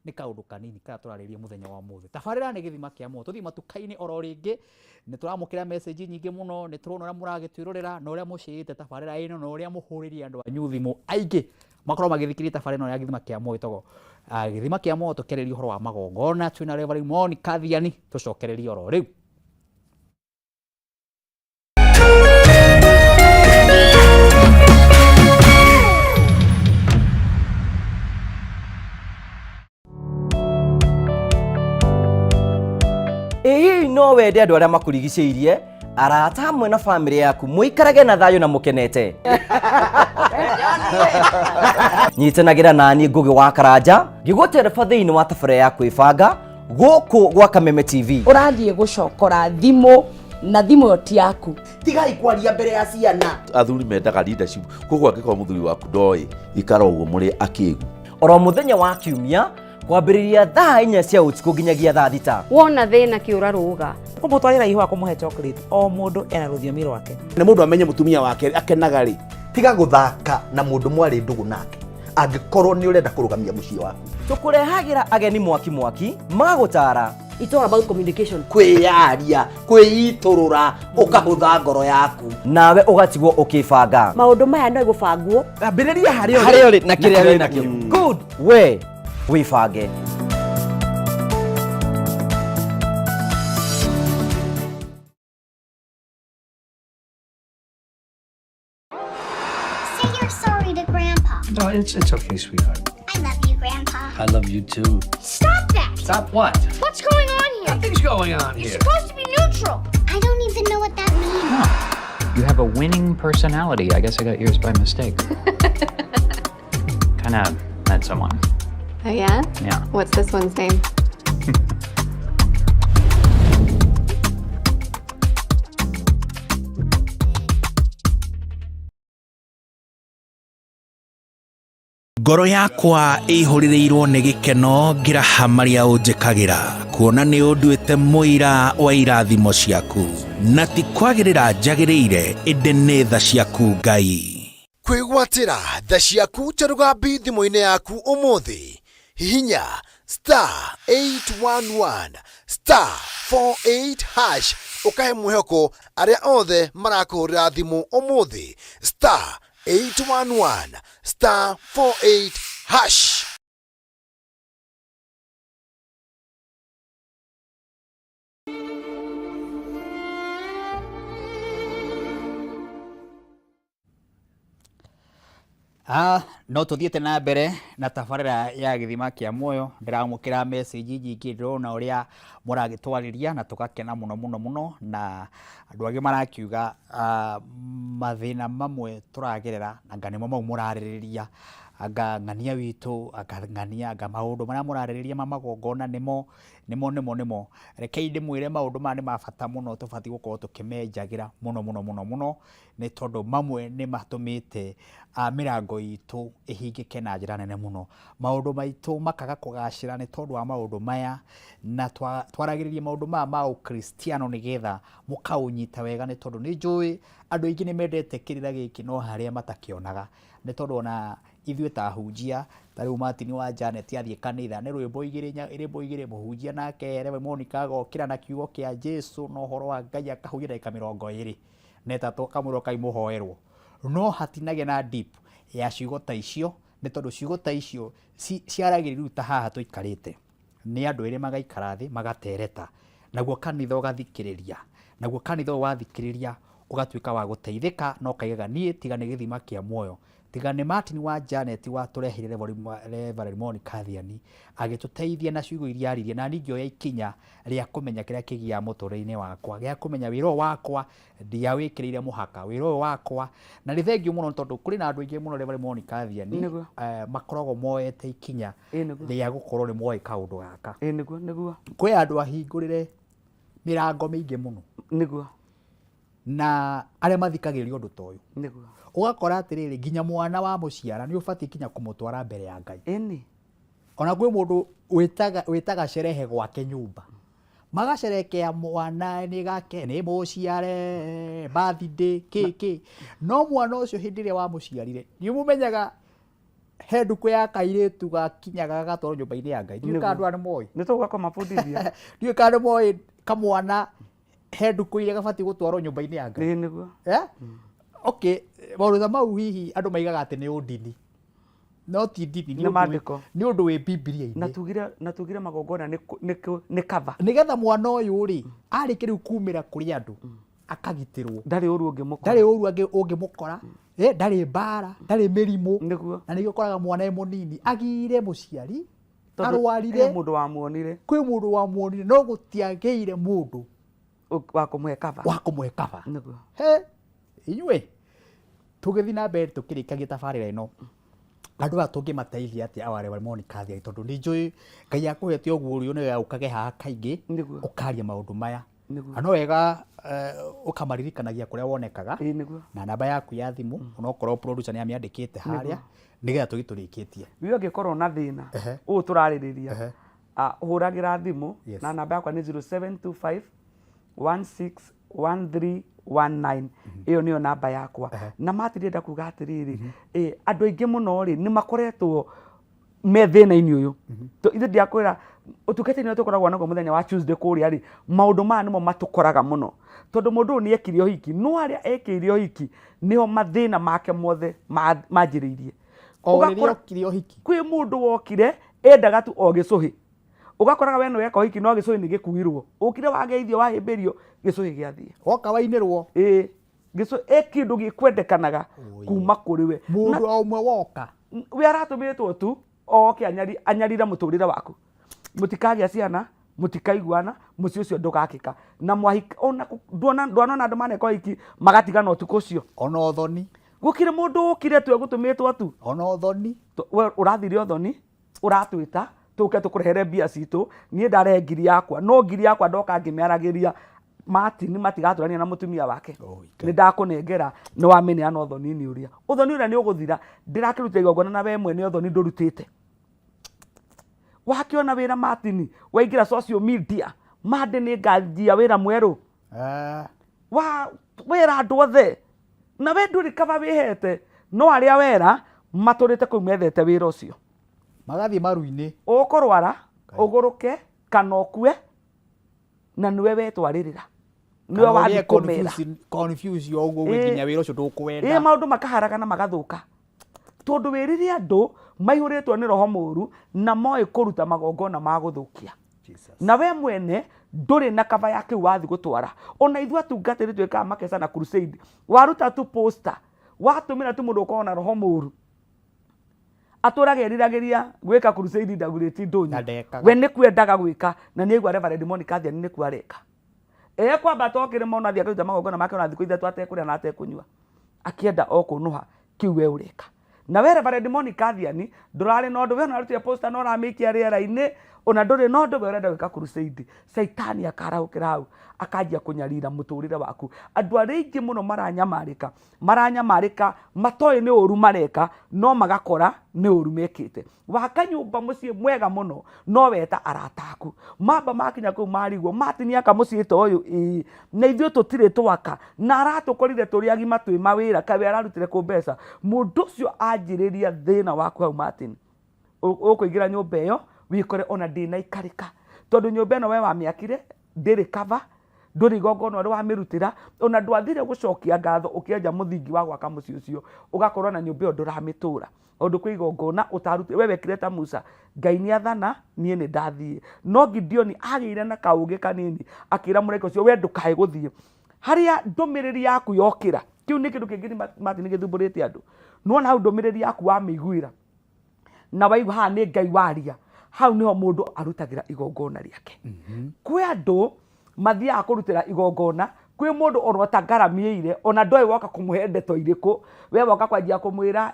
ni kaundu kanini kana turaririe muthenya wa muthe tabarira ni Githima Kia Muoyo tuthi matukaini oro ringi ni turamukira message nyingi muno ni turona uria muragitwirorera na uria mucirite tabarira ino na uria muhuririe andu anyu thimu aingi makorwo magithikiria tabarira ino ya Githima Kia Muoyo togo Githima Kia Muoyo tukereria uhoro wa magongona twina Reverend Moni Kathiani tucokereria oro riu no wende andu aria makurigiceirie arata hamwe na family yaku muikarage na thayo na mukenete nyitanagira nani Ngugi wa Karanja ngigutereba thiini wa tabara ya kwibanga guku gwa Kameme TV urathie gucokora thimu na thimu yo ti yaku tigai kwaria mbere ya ciana athuri mendaga leadership koguo angĩkorwo muthuri waku ndoi ikara ũguo mũrĩ akĩgu oro muthenya wa kiumia kwambĩrĩria thaa 4 cia ũtukũ nginyagia thaa 6 wona thina kiura ruga kumutwarira ihu akumuhe chocolate o mundu ena ruthiomi rwake nĩ mũndũ amenye mutumia wake akenaga rĩ tiga guthaka na mũndũ mwari ndũgũ nake angĩkorwo nĩ ũrenda kũrũgamia mũciĩ waku tukurehagira ageni mwaki magagutara it's all about communication kwĩyaria kwĩiturũra ũkahũtha ngoro yaku nawe ugatigwo ukibanga maundu maya no igubangwo ambĩrĩria harĩa ũrĩ na kĩrĩa wĩ nakĩo good we wibange Say you're sorry to Grandpa. No, it's okay, sweetheart. I love you, Grandpa. I love you too. Stop that! Stop what? What's going on here? Nothing's going on You're here. supposed to be neutral. I don't even know what that means. You have a winning personality. I guess I got yours by mistake. Kind of met someone. Oh, yeah? Yeah. What's this one's name? ngoro yakwa ihuririrwo nĩ gĩkeno ngĩraha marĩa ũnjĩkagĩra kuona nĩ ũnduĩte mũira wa irathimo ciaku na ti kwagĩrĩra njagĩrĩire ĩndĩ nĩ tha ciaku Ngai kwĩgwatĩra tha ciaku Cherugambi thimũ-inĩ yaku ũmũthĩ hihinya *811 *48# ũkahe mwĩhoko arĩa othe marakũhũrĩra thimũ ũmũthĩ *811 *48#. No tuthiete na mbere na tabarĩra ya Githima Kia Muoyo. Ndiramukira message nyingĩ ndĩrona ũrĩa mũragĩtwarĩria na tũgakena mũno mũno mũno, na andũ angĩ marakiuga mathĩna mamwe tũragerera anga nĩmo mau mũrarĩrĩria, anga ng'ania witũ, anga ng'ania, anga maũndũ marĩa mũrarĩrĩria mamagongona nĩmo. Rekei ndĩmwĩre maũndũ maya nĩ ma bata mũno, tũbatiĩ gũkorwo tũkĩmenjagĩra mũno, nĩ tondũ mamwe nĩ matũmĩte mĩrango itũ ĩhingĩke na njĩra nene mũno. Maũndũ maitũ makaga kũgacĩra nĩ tondũ wa maũndũ maya, na twaragĩrĩria maũndũ maya ma ũkristiano nĩgetha mũkaũnyita wega, nĩ tondũ nĩ njũĩ andũ aingĩ nĩ mendete kĩrĩra gĩkĩ no harĩa matakĩonaga, nĩ tondũ ona ithuĩ ta hunjia, ta rĩu Martin wa Janet athiĩ kanitha nĩ rwĩmbo igĩrĩ mũhunjia nake Reverend Monica agokĩra na kiugo kĩa Jesu na ũhoro wa Ngai akahunjia ndagĩka 20 na 3 kamũiro kaimũhoerwo, no hatinagĩa na deep ya ciugo ta icio, nĩ tondũ ciugo ta icio ciaragĩrĩru ta haha tũikarĩte nĩ andũ erĩ magaikara thĩ magatereta, naguo kanitha ũgathikĩrĩria, naguo kanitha wathikĩrĩria ũgatuĩka wa gũteithĩka, no kaigaga niĩ tiga nĩ Githima Kia Muoyo, tiga nĩ Martin wa Janet watũrehire Reverend Monica Thiani agĩtũteithia na ciugo iria aririe, na ningĩ oya ikinya rĩa kũmenya kĩrĩa kĩgia mũtũrĩre-inĩ wakwa, gĩa kũmenya wĩra wakwa ndiawĩkĩrĩire mũhaka, wĩra ũyũ wakwa, na nĩ thengio mũno tondũ kũrĩ na andũ aingĩ mũno Reverend Monica Thiani makoragwo moete ikinya rĩa gũkorwo nĩ moĩ kaũndũ gaka. Kwĩ andũ ahingũrĩre mĩrango mĩingĩ mũno na arĩa mathikagĩrĩria ũndũ ta ũyũ, ũgakora atĩrĩrĩ nginya mwana wa mũciara nĩ ũbatiĩ kinya kũmũtwara mbere ya Ngai. Ona kwĩ mũndũ wĩtaga sherehe gwake nyũmba, magacerekea mwana nĩ gake nĩ mũciare birthday kĩkĩ, no mwana ũcio hĩndĩ ĩrĩa wa mũciarire nĩ mũmenyaga he nduku ya kairĩtu gakinyaga gatwarwo nyũmba-inĩ ya Ngai. Ndiũĩ kana andũ aya nĩ moĩ, nĩ tũgakũmabundithia, ndiũĩ kana nĩ moĩ kamwana he nduku iria gabatiĩ gũtwarwo nyũmba-inĩ ya Ngai. Nĩguo. Okay, maũndũ mau hihi andũ maigaga atĩ nĩ ũndini, no ti ndini, nĩ ũndũ wĩ Bibilia-inĩ. Na tugire magongona nĩ kaba, nĩgetha mwana ũyũ rĩ arĩkia rĩu kumĩra kũrĩ andũ akagitĩrwo, ndarĩ ũru ũngĩmũkora, ndarĩ mbara, ndarĩ mĩrimũ, na nĩguo ũkoraga mwana e mũnini agire mũciari arwarire, kwĩ mũndũ wamuonire no gũtiagĩire mũndũ wa kũmũhe kaba. Inyuĩ tũgĩthiĩ na mbere tũkĩrĩkagia tabarĩra ĩno, andũ aya tũngĩmateithia atĩa awa Reverend Monica Thiani, tondũ nĩ njũĩ Ngai akũhete ũguo ũrĩo nĩwe ũkage haha kaingĩ ũkaria maũndũ maya, no wega ũkamaririkanagia kũrĩa wonekaga na namba yaku ya thimũ, onokorwo producer nĩ amĩandĩkĩte harĩa nĩgetha tũgĩ tũrĩkĩtie. Wĩ ũngĩkorwo na thĩna ũũ tũrarĩrĩria, hũragĩra thimũ na namba yakwa nĩ 0725 161319. Iyo niyo namba yakwa. Na matirenda kuga atĩrĩrĩ, andũ aingĩ mũno rĩ nĩ makoretwo me thĩna-inĩ ũyũ. Ithe ndiakwĩra ũtungata-inĩ tũkoragwo naguo mũthenya wa Tuesday kũrĩa rĩ, maũndũ maya nĩmo matũkoraga mũno, tondũ mũndũ ũyũ nĩ ekire ũhiki, no arĩa ekĩire ũhiki nĩho mathĩna make mothe manjĩrĩirie. Kwĩ mũndũ wokire endaga tu o gĩcũhĩ, ugakoraga we no weka ũhiki no gĩcũhĩ nĩ gĩkuirwo, ũkire wageithio wahĩmbĩrio gĩcũhĩ gĩathiĩ, woka wainĩrwo gĩcũhĩ kĩndũ gĩkwendekanaga kuma kũrĩ we, mũndũ o ũmwe woka we aratũmĩtwo tu oke anyarira mũtũrĩre waku, mũtikagĩa ciana, mũtikaiguana, mũciĩ ũcio ndũgakĩka, na mwahika ona ndwanona andũ maneka ũhiki magatigana ũtukũ ũcio, ona ũthoni gũkire mũndũ ũkire tu egũtũmĩtwo tu, ona ũthoni we ũrathire ũthoni, ũratwĩta tũke tũkũrehere mbia citũ, niĩ ndarehe ngiri yakwa, no ngiri yakwa ndoka ngĩmĩaragĩria Martin matigaturania na mũtumia wake, nĩ ndakũnengera nĩ wamenya no ũthoni-inĩ ũrĩa nĩ ũgũthira, ndĩrakĩrutĩra igongona na we mwene ũthoni ndũrutĩte. Wakiona wĩra Martin waingĩra social media, mande nĩ nganjia wĩra mwerũ, wĩra andũ othe, na we ndũrĩ kaba wĩhete, no arĩa wera matũrĩte kũu methete wĩra ũcio, magathiĩ maru-inĩ, ũkũrwara ũgũrũke kana ũkue, na nĩwe wetwarĩrĩra, nĩwe wathiĩ kũmera confuse yo ũguo nginya wĩra ũcio ndũkwenda, maũndũ makaharaga na magathũka, tondũ wĩrĩre andũ maihũrĩtwo nĩ roho mũru na moĩ kũruta magongona ma gũthũkia, na we mwene ndũrĩ na kaba ya kĩu wathiĩ gũtwara. Ona ithuĩ atungatĩri twĩkaga makesa na crusade, waruta tu poster, watũmĩra tu mũndũ ũkorwo na roho mũru, atũrage eriragĩria gwĩka crusade ndagurĩti ndũnyũ Ndandekaga. we nĩ kwendaga gwĩka na nĩ aigua Reverend Monica Thiani nĩ kwareka kwambata okĩrĩma ona athiĩ akaruta magongona make ona thikũ ithatũ atekũrĩa na atekũnyua akĩenda o kũnũha kĩu we ũreka na we Reverend Monica Thiani ndũrarĩ na ũndũ we ũnarutire poster no ũramĩikia rĩera-inĩ ona ndũrĩ na ũndũ we ũrenda gwĩka crusade caitani akarahũkĩra hau akanjia kũnyarira mũtũrĩre waku andũ arĩa aingĩ mũno maranyamarĩka matoĩ nĩ ũru mareka no magakora nĩ ũru mekĩte waka nyũmba mũciĩ mwega mũno no weta arata aku mamba makinya kũu marigwo matinia kamũciĩ ta ũyũ na ithuĩ tũtirĩ twaka na aratũkorire tũrĩ agima twĩ mawĩra kawe ararutire kũ mbeca mũndũ ũcio anjĩrĩria thĩna waku hau Martin ũkũingĩra nyũmba ĩyo wĩkore ona ndĩnaikarĩka tondũ nyũmba ĩno we wamĩakire ndĩrĩ cover ndũrĩ igongona ũrĩa wamĩrutĩra ona ndwathire gũcokia ngatho ũkĩenja mũthingi wa gwaka mũciĩ ũcio ũgakorwo na nyũmba ĩyo ndũramĩtũra ũndũ kwĩ igongona ũtarutire we wekire ta Musa Ngai nĩ athana niĩ nĩ ndathiĩ no Gideon agĩire na kaũgĩ kanini akĩra mũraika ũcio we ndũkae gũthiĩ harĩa ndũmĩrĩri yaku yokĩra kĩu nĩ kĩndũ kĩngĩ Martin gĩthumbũrĩte andũ nona hau ndũmĩrĩri yaku wamĩiguĩra na waigua haha nĩ Ngai waria hau niho mũndũ arutagĩra igongona rĩake kwĩ andũ mathiaga kũrutĩra igongona kwĩ mũndũ orota ngaramĩire ona ndoĩ woka kũmũhe ndeto irĩkũ we woka kwanjia kũmwĩra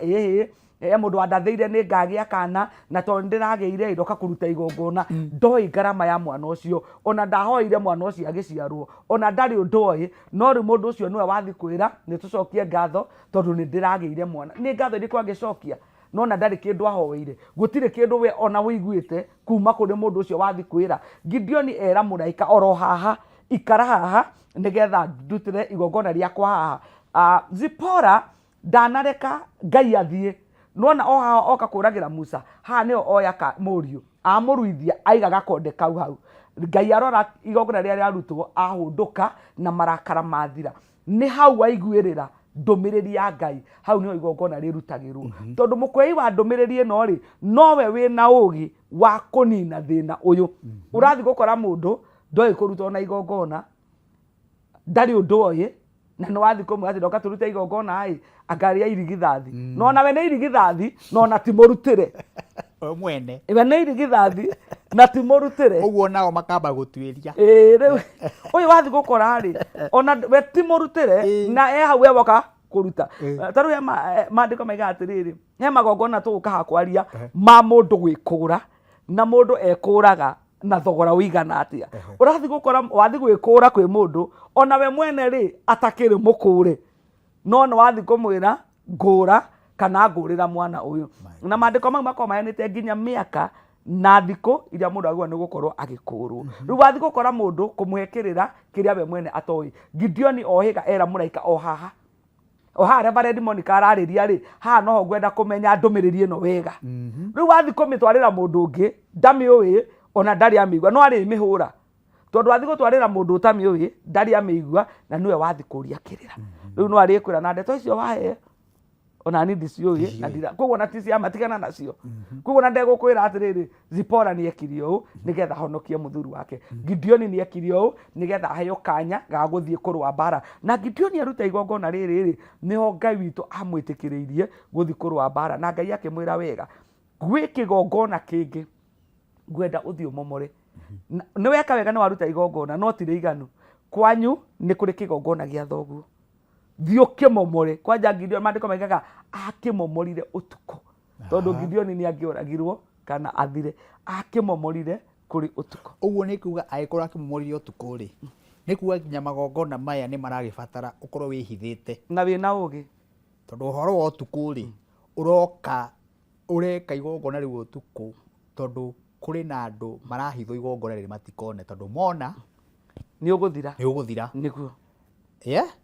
mũndũ wandathĩire nĩ ngagĩa kana na tondũ ndĩragĩire iroka kũruta igongona ndoĩ ngarama ya mwana ũcio ona ndahoire mwana ũcio agĩciarwo ona ndarĩ ũndũ oĩ no rĩu mũndũ ũcio nĩwe wathi kwĩra nĩ tũcokie ngatho tondũ nĩ ndĩragĩire mwana nĩ ngatho irĩkũ angĩcokia nona ndarĩ kĩndũ ahoeire gũtirĩ kĩndũ we ona wĩiguĩte kuma kũrĩ mũndũ ũcio wathi kwĩra Gideon era mũraika oro haha ikara haha nĩgetha ndutĩre igongona rĩakwa haha Zipora ndanareka Ngai athiĩ nona o haha oka kũragĩra Musa haha nĩho oya mũriũ amũruithia aiga gakonde kau hau Ngai arora igongona rĩrĩa rĩarutwo ahũndũka na marakara mathira nĩ hau waiguĩrĩra ndũmĩrĩri ya Ngai hau niho igongona rĩrutagĩrwo tondũ mũkwei wa ndũmĩrĩri ĩno rĩ nowe wĩna ũũgĩ wa kũnina thĩna ũyũ ũrathi gũkora mũndũ ndoĩ kũruta ona igongona ndarĩ ũndũ oĩ na nĩ wathi kũmwe atĩ ndoka tũrute igongona angarĩa irigithathi no nawe nĩ irigithathi no na ti mũrutĩre mwene we nĩ irigithathi na ti mũrutĩre ũguo nao makamba gũtuĩria rĩu ũyũ wathi gũkora rĩ ona we ti mũrutĩre na hau we woka kũruta tarũ ya maandĩko maiga atĩrĩrĩ he magongona tũgũka hakwaria ma mũndũ gwĩkũra na mũndũ ekũraga na thogora ũigana atĩa ũrathi gũkora wathi gwĩkũra kwĩ mũndũ ona we mwene rĩ atakĩrĩ mũkũre no nĩ wathi kũmwĩra ngũra kana ngũrĩra mwana ũyũ na maandĩko mau makorwo mayanĩte nginya mĩaka na thikũ iria mũndũ agĩrĩirwo nĩ gũkorwo agĩkũrwo rĩu wathi gũkora mũndũ kũmwĩkĩrĩra kĩrĩa we mwene atoĩ Gideon ohĩga era mũraika o haha Reverend Monica ararĩria rĩ haha noho ngwenda kũmenya ndũmĩrĩri ĩno wega rĩu wathi kũmĩtwarĩra mũndũ ũngĩ ndamĩũĩ ona ndarĩ amĩigua no arĩ mĩhũra tondũ wathi gũtwarĩra mũndũ ũtamĩũĩ ndarĩ amĩigua na nĩwe wathi kũria kĩrĩra rĩu no arĩkwĩra na ndeto icio wahe ona ni ndiciũĩ na ndira koguo na tisi amatigana nacio koguo na ndegũkwĩra atĩrĩrĩ Zipora nĩ ekire ũũ nĩgetha honokie mũthuri wake Gideon nĩ ekire ũũ nĩgetha aheo kanya ga gũthiĩ kũrũa mbara na Gideon aruta igongona rĩrĩ nĩho Ngai witũ amwĩtĩkĩrĩirie gũthiĩ kũrũa mbara na Ngai akĩmwĩra wega gwĩ kĩgongona kĩngĩ ngwenda ũthiĩ ũmomore nĩ weka wega nĩ waruta igongona no tirĩ iganu kwanyu nĩ kũrĩ kĩgongona gĩa thoguo thiĩ ũkĩmomore kwanja Gideon maandĩko maigaga akĩmomorire ũtukũ tondũ Gideon nĩ angĩoragirwo kana athire akĩmomorire kũrĩ ũtukũ ũguo nĩ kuuga agĩkorwo akĩmomorire ũtukũ rĩ nĩ kuuga nginya magongona maya nĩ maragĩbatara ũkorwo wĩhithĩte na wĩna ũũgĩ tondũ ũhoro wa ũtukũ rĩ ũroka ũreka igongona rĩu ũtukũ tondũ kũrĩ na andũ marahithwo igongona rĩrĩ matikone tondũ mona nĩ ũgũthira nĩguo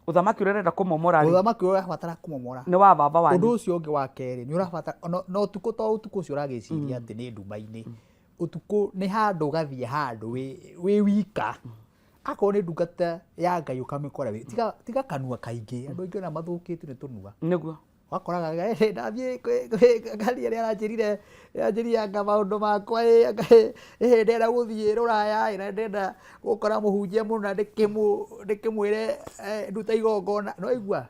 ũthamaki ũrenda kũmomora rĩ ũthamaki ũrabatara kũmomora nĩ wa baba wanyu ũndũ ũcio ũngĩ wa kerĩ nĩ ũrabatara no ũtukũ to ũtukũ ũcio ũragĩciria atĩ nĩ nduma-inĩ ũtukũ nĩ handũ ũgathiĩ handũ wĩ wika akorwo nĩ ndungata ya Ngai ũkamĩkora tiga kanua kaingĩ andũ aingĩ ona mathũkĩte nĩ tũnua nĩguo wakoraga ndathiĩ ngari ĩrĩa yanjĩrianga maũndũ makwa ndenda gũthiĩ rũraya na ndenda gũkora mũhunjia mũno na ndĩkĩmwĩre nduta igongona no igua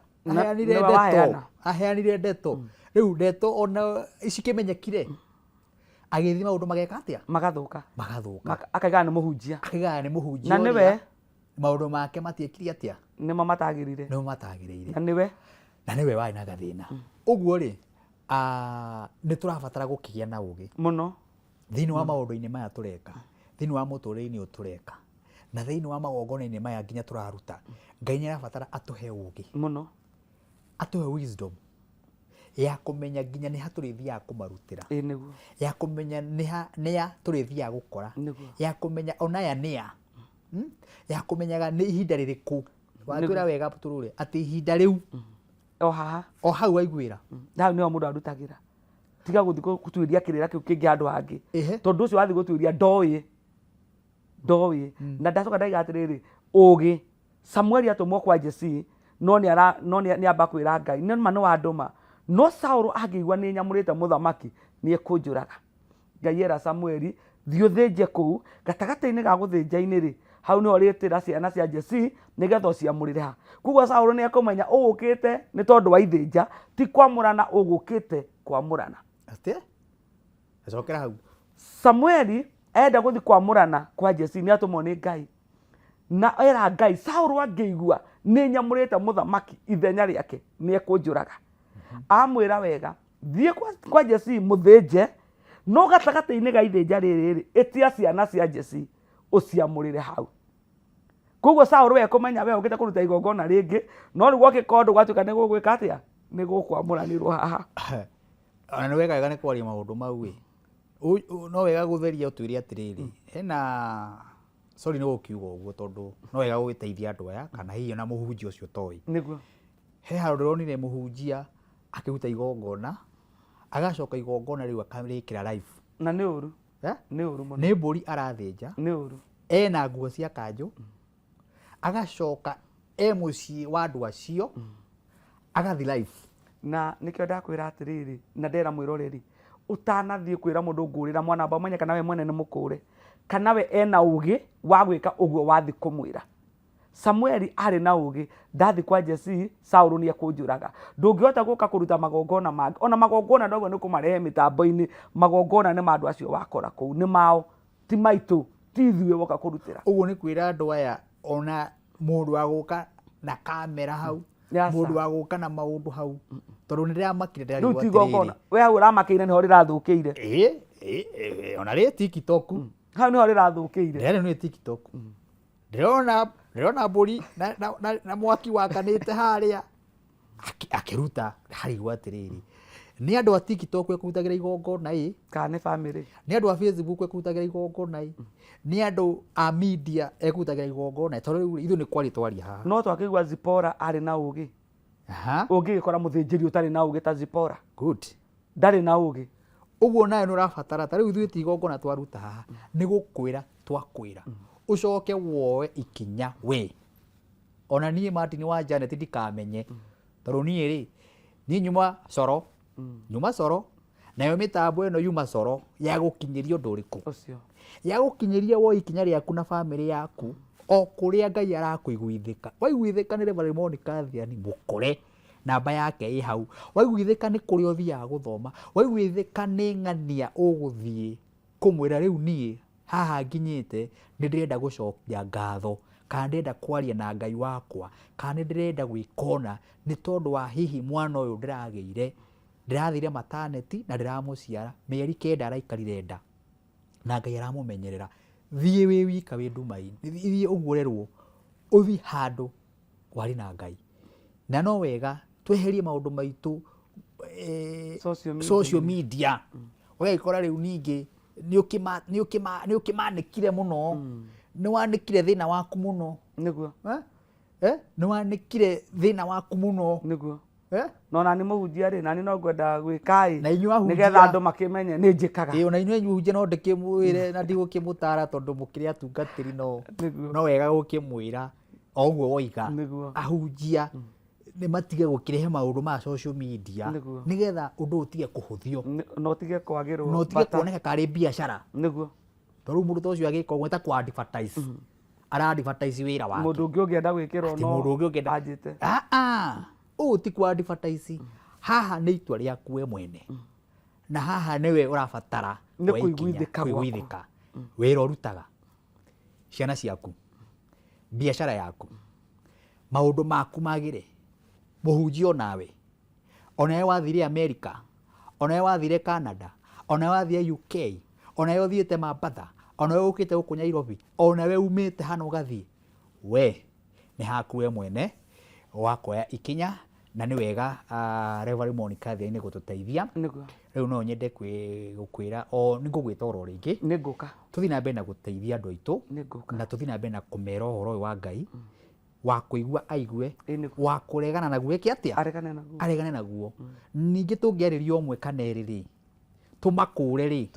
aheanire ndeto riu ndeto ona icikimenyekire agithii maundu mageka atia magathuka akaiga ni muhunjia na niwe maundu make matiekire atia nimo matagirire na niwe wai na gathina uguo ri ni turabatara gukigia na ugi muno thiini wa maundu-ini maya tureka thiini wa muturire-ini tureka na thiini wa magongona-ini maya nginya turaruta Ngai nĩarabatara atuhe ugi muno atuhe wisdom ya kumenya nginya nĩ ha tũrĩthiaga kũmarutĩra ya kumenya nĩ ha tũrĩthiaga gũkora ya kumenya onaya nĩa ya kumenyaga nĩ ihinda rĩrĩkũ watwĩra wega tũrũre atĩ ihinda rĩu o hau waiguĩra hau nĩho mũndũ arutagira tiga gũthiĩ gũtuĩria kĩrĩra kĩu kĩngĩ andũ angĩ tondũ ũcio wathiĩ gũtuĩria ndoĩ na ndacoka ndaiga atĩrĩrĩ ũgĩ Samueli atũmwo kwa Jesse no nĩamba kwĩra Ngai nĩma nĩ wandũma no Saũlũ angĩigua nĩ nyamũrĩte mũthamaki nĩ ekũnjũraga Ngai era Samueli thiĩ ũthĩnje kũu gatagatĩ-inĩ ga gũthĩnja-inĩ rĩ hau nĩho rĩtĩra ciana cia Jesse nĩgetha ũciamũrĩre ha koguo Saũlũ nĩ ekũmenya ũgũkĩte nĩ tondũ wa ithĩnja ti kwamũrana ũgũkĩte kwamũrana acokera hau Samueli enda gũthiĩ kwamũrana kwa Jesse nĩ atũmwo nĩ Ngai na era Ngai Saũlũ angĩigua nĩ nyamũrĩte mũthamaki ithenya rĩake nĩ ekũnjũraga amwĩra wega thiĩ kwa Jesse mũthĩnje no gatagatĩ-inĩ ga ithĩnja rĩrĩ ĩtia ciana cia Jesse ũciamũrĩre hau koguo Saũlũ we kũmenya we ũkĩte kũruta igongona rĩngĩ no rĩu gwakĩka ũndũ gwatuĩka nĩ gũgwĩka atĩa nĩ gũkwamũranĩrwo haha ona nĩ wega nĩ kwaria maũndũ mau no wega gũtheria ũtwĩre atĩrĩrĩ hena sorry nĩ gũkiuga ũguo tondũ no wega gũgĩteithia andũ aya kana hihi ona mũhunjia ũcio toĩ nĩguo he handũ ndĩronire mũhunjia akĩruta igongona agacoka igongona rĩu akarĩkĩra live na nĩ ũru mũno nĩ mbũri arathĩnja nĩ ũru ena nguo cia kanjũ agacoka mũciĩ wa andũ acio agathi live na nĩkĩo ndakwĩra atĩrĩrĩ na ndera mwĩroreri ũtanathiĩ kwĩra mũndũ ngũrĩra mwana amba ũmenye kana we mwene nĩ mũkũre kana we ena ũgĩ wa gwĩka ũguo wathi kũmwĩra Samueli arĩ na ũgĩ ndathi kwa Jesse Saũlũ nĩ ekũnjũraga ndũngĩhota gũka kũruta magongona mangĩ ona magongona ndogo nĩ kũmarehe mĩtambo-inĩ magongona nĩ ma andũ acio wakora kũu nĩ mao ti maitũ ti ithuĩ woka kũrutĩra ũguo nĩ kwĩra andũ aya ona mũndũ wa gũka na kamera hau mũndũ wa gũka na maũndũ hau tondũ nĩ ndĩramakire ndĩrariũa atĩrĩrĩ we hau ũramakĩire nĩho rĩrathũkĩire ona rĩ TikTok hau nĩho rĩrathũkĩire ndĩrarĩ nĩ TikTok ndĩrona mbũri na mwaki wakanĩte harĩa akĩruta harigwo atĩrĩrĩ nĩ andũ a TikTok ekũrutagĩra igongona kana nĩ family nĩ andũ a Facebook ekũrutagĩra igongona nĩ andũ a media ekũrutagĩra igongona tondũ rĩu ithuĩ nĩ kwaria twaria haha no twakĩigua Zipora arĩ na ũgĩ ũngĩgĩkora mũthĩnjĩri ũtarĩ na ũgĩ ta Zipora ndarĩ na ũgĩ ũguo nawe nĩ ũrabatara ta rĩu ithuĩ ti igongona twaruta haha nĩ gũkwĩra twakwĩra ucoke woe ikinya we ona niĩ Martin wa Janet ndikamenye tondũ niĩ rĩ niĩ nyuma coro nayo mĩtambo ĩno yuma coro ya gũkinyĩria ũndũ ũrĩkũ ya gũkinyĩria wo ikinya rĩaku na bamĩrĩ yaku o kũrĩa Ngai arakũiguithĩka waiguithĩka nĩ Reverend Monica Thiani mũkore namba yake ĩ hau waiguithĩka nĩ kũrĩa ũthiaga gũthoma waiguithĩka nĩ ng'ania ũgũthiĩ kũmwĩra rĩu niĩ haha nginyĩte nĩ ndĩrenda gũcokia ngatho kana ndĩrenda kwaria na Ngai wakwa kana nĩ ndĩrenda gwĩkona nĩ tondũ wa hihi mwana ũyũ ndĩragĩire ndĩrathire mataneti na ndĩramũciara mĩeri 9 araikarire nda na Ngai aramũmenyerera thiĩ wĩ wika wĩ nduma-inĩ thiĩ ũguũrerwo ũthi handũ warĩ na Ngai na no wega tweherie maũndũ maitũ social media ũgagĩkora rĩu ningĩ nĩ ũkĩmanĩkire mũno nĩ wanĩkire thĩna waku mũno nĩguo nĩ wanĩkire thĩna waku mũno nĩguo no na nĩ mũhunjia rĩ na nĩ no ngwenda gwĩka nĩgetha andũ makĩmenye nĩ njĩkaga ona inyuĩ mũhunjia no ndĩkĩmwĩre na ndigũkĩmũtara tondũ mũkĩrĩ atungatĩri no wega gũkĩmwĩra o ũguo woiga ahunjia nĩ matige gũkĩrehe maũndũ ma social media nĩgetha ũndũ ũtige kũhũthio no tige kwagĩrwo no ũtige kuoneka karĩ biacara nĩguo tondũ mũndũ ta ũcio agĩka ũguo ta kwa advertise ara advertise wĩra wake mũndũ ũngĩ ũngĩenda gwĩkĩrwo no mũndũ ũngĩ ũngĩenda anjĩte ti kwa advertise haha nĩ itua rĩaku we mwene na haha nĩwe ũrabatara kũiguithĩka wĩra ũrutaga ciana ciaku biacara yaku maũndũ maku magĩre mũhunjio nawe onawe wathire America onawe wathire Canada onawe wathire UK onawe ũthiĩte Mambatha onawe ũkĩte gũkũ Nairobi onawe umĩte hana ũgathiĩ we nĩ haku we mwene wakoya ikinya na nĩ wega Reverend Monica thĩ-inĩ gũtũteithia rĩu no nyende gũkwĩra o nĩ ngũgwĩta oro rĩngĩ nĩ ngũka tũthiĩ na mbere na gũteithia andũ aitũ na tũthiĩ na mbere na kũmera ũhoro ũyũ wa Ngai wa kũigua aigue wa kũregana naguo ĩkĩ atĩa aregane naguo ningĩ tũngĩarĩria ũmwe kana erĩ tũmakũre rĩ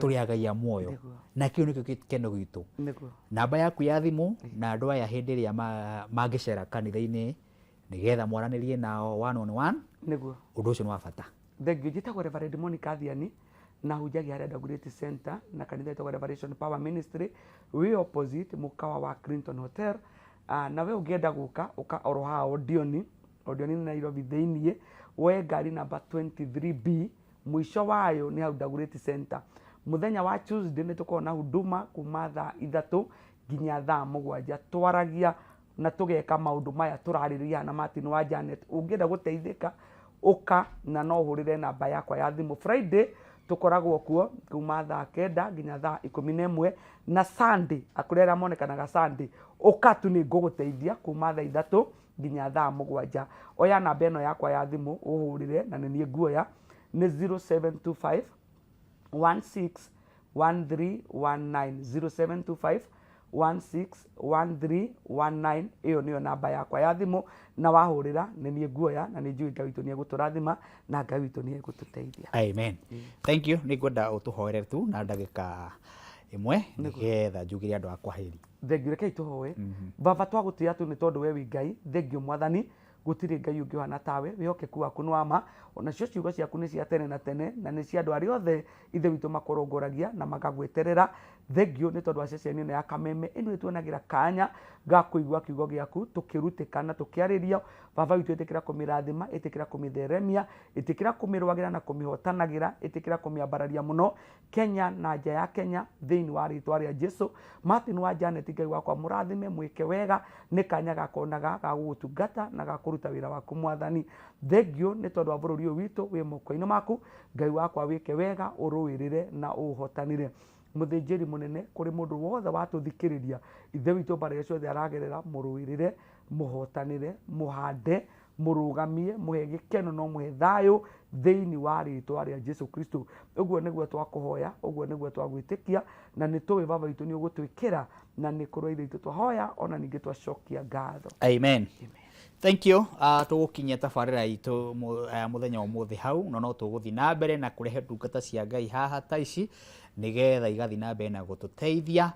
tũrĩagaia muoyo na kĩu nĩkĩo gĩkeno gitũ namba yaku ya thimũ na andũ aya hĩndĩ ĩrĩa mangĩcera kanitha-inĩ nĩgetha mwaranĩrie nao one on one nĩguo ũndũ ũcio nĩ wa bata thengio njĩtagwo Reverend Monica Thiani na hunjagia harĩa Dagoretti Center na kanitha ĩtagwo Revelation Power Ministry we opposite mũkawa wa Clinton Hotel na we ũngĩenda gũka ũka oro haha Odioni Nairobi thĩinĩ woe ngari namba 23B mwisho wayo nĩ hau Dagoretti Center mũthenya wa Tuesday nĩ tũkoragwo na huduma kuma thaa 3 nginya thaa 7 twaragia na tũgeka maũndũ maya tũrarĩrĩria na Martin wa Janet ũngĩenda gũteithĩka ũka na no ũhũrĩre namba yakwa ya thimũ Friday tũkoragwo kuo kuma thaa 9 nginya thaa 11 na Sunday akũrera monekanaga Sunday ũka tu nĩ ngũgũteithia kuma thaa 3 nginya thaa 7 oya namba ĩno yakwa ya thimũ ũhũrĩre na nĩ nguoya nĩ 0725 161319 0725161319 ĩyo nĩyo namba yakwa ya thimũ na wahũrĩra nĩ niĩ nguoya na nĩ njũĩ Ngai witũ nĩ egũtũrathima na Ngai witũ nĩ egũtũteithia amen thank you nĩ ngwenda ũtũhoere tu na ndagĩka ĩmwe nĩgetha njugĩre andũ akwa hĩri thengio rekei tũhoe baba twagũtĩĩa tu nĩ tondũ we wĩ Ngai thengio mwathani gũtirĩ Ngai ũngĩ ũhana tawe wĩhokeku waku nĩ wa ma ona cio ciugo ciaku nĩ cia tene na tene na nĩ cia andũ arĩa othe ithe witũ makorongoragia na magagweterera thengio nĩ tondũ wa ceceni ĩno ya Kameme ĩno ĩtuonagĩra kanya ga kũigua kiugo gĩaku tũkĩrutĩka na tũkĩarĩria baba witũ ĩtĩkĩra kũmĩrathima ĩtĩkĩra kũmĩtheremia ĩtĩkĩra kũmĩrwagĩra na kũmĩhotanagĩra ĩtĩkĩra kũmĩambararia mũno Kenya na nja ya Kenya thĩinĩ wa rĩtwa rĩa Jesu Martin wa Janet Ngai wakwa mũrathime mwĩke wega nĩ kanya gakonaga ga gũgũtungata na ga kũruta wĩra waku mwathani thengio nĩ tondũ wa bũrũri ũyũ witũ wĩ moko-inĩ maku Ngai wakwa wĩke wega ũrũĩrĩre na ũhotanĩre mũthĩnjĩri mũnene kũrĩ mũndũ wothe watũthikĩrĩria ithe witũ mbara ciothe aragerera mũrũĩrĩre mũhotanĩre mũhande mũrũgamie mũhe gĩkeno no mũhe thayũ thĩinĩ wa rĩtwa rĩa Jesu Kristo ũguo nĩguo twakũhoya ũguo nĩguo twagwĩtĩkia na nĩ tũĩ baba witũ nĩ ũgũtwĩkĩra na nĩ kũrwo ithe witũ twahoya ona ningĩ twacokia ngatho amen thank you tũgũkinyia tabarĩra itũ mũthenya ũmũthĩ hau no tũgũthiĩ na mbere na kũrehe ndungata cia Ngai haha ta ici nĩgetha igathiĩ na mbere na gũtũteithia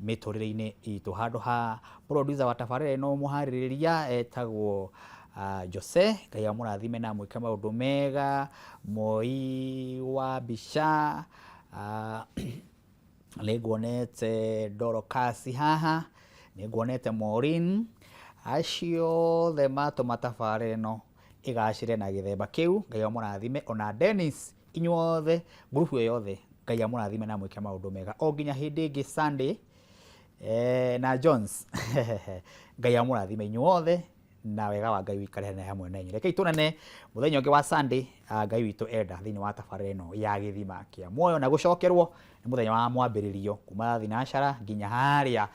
mĩtũrĩre-inĩ itũ handũ ha producer wa tabarĩra ĩno mũharĩrĩria etagwo Jose Ngai amũrathime na mwĩke maũndũ mega moi wa mbica nĩnguonete Dorocas haha nĩnguonete Maureen acio othe matũma tabarĩra ĩno ĩgacĩre na gĩthemba kĩu Ngai amũrathime ona Dennis inyuothe ngurubu ĩyo yothe Ngai amũrathime na mwĩke maũndũ mega o nginya hĩndĩ ĩngĩ Sunday na Jones Ngai amũrathime inyuothe na wega wa Ngai wikare na hamwe na inyuĩ rekei tũnene mũthenya ũngĩ wa Sunday Ngai witũ enda thĩinĩ wa tabarĩra ĩno ya Githima Kia Muoyo na gũcokerwo nĩ mũthenya wa mwambĩrĩrio kuma thinacara nginya harĩa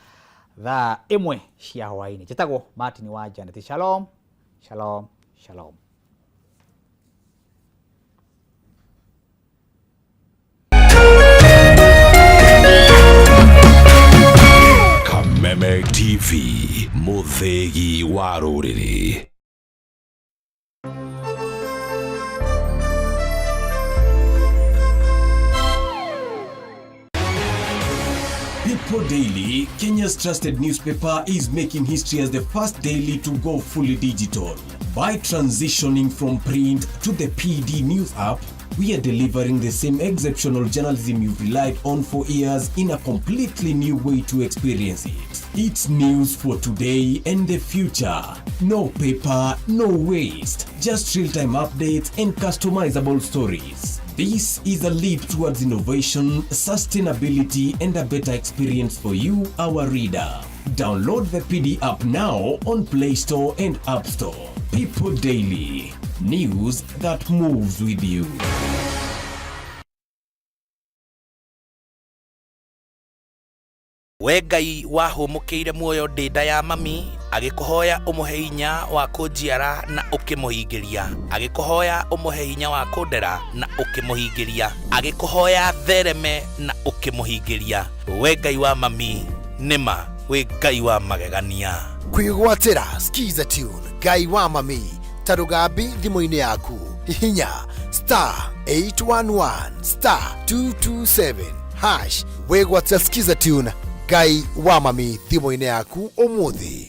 thaa 1 cia hwaĩ-inĩ njĩtagwo Martin wa Janet shalom shalom shalom Kameme TV mũthĩgi wa rũrĩrĩ. People Daily, Kenya's trusted newspaper, is making history as the first daily to go fully digital. By transitioning from print to the PD News app, We are delivering the same exceptional journalism you've relied on for years in a completely new way to experience it. It's news for today and the future. No paper, no waste. Just real-time updates and customizable stories. This is a leap towards innovation, sustainability, and a better experience for you, our reader. Download the PD app now on Play Store and App Store. People Daily. News that moves with you. We Ngai wahũmũkĩire muoyo ndĩnda ya mami, agĩkũhoya ũmũhe hinya wa kũnjiara na ũkĩmũhingĩria, agĩkũhoya ũmũhe hinya wa kũndera na ũkĩmũhingĩria, agĩkũhoya thereme na ũkĩmũhingĩria. We Ngai wa mami, nĩma we Ngai wa magegania. Kwĩgwatĩra skiza tune Ngai wa mami ta rũgambi thimũ-inĩ yaku, hihinya *811 *227 # wĩgwatĩra skiza tune Ngai wa mami thimũ-inĩ yaku ũmũthĩ.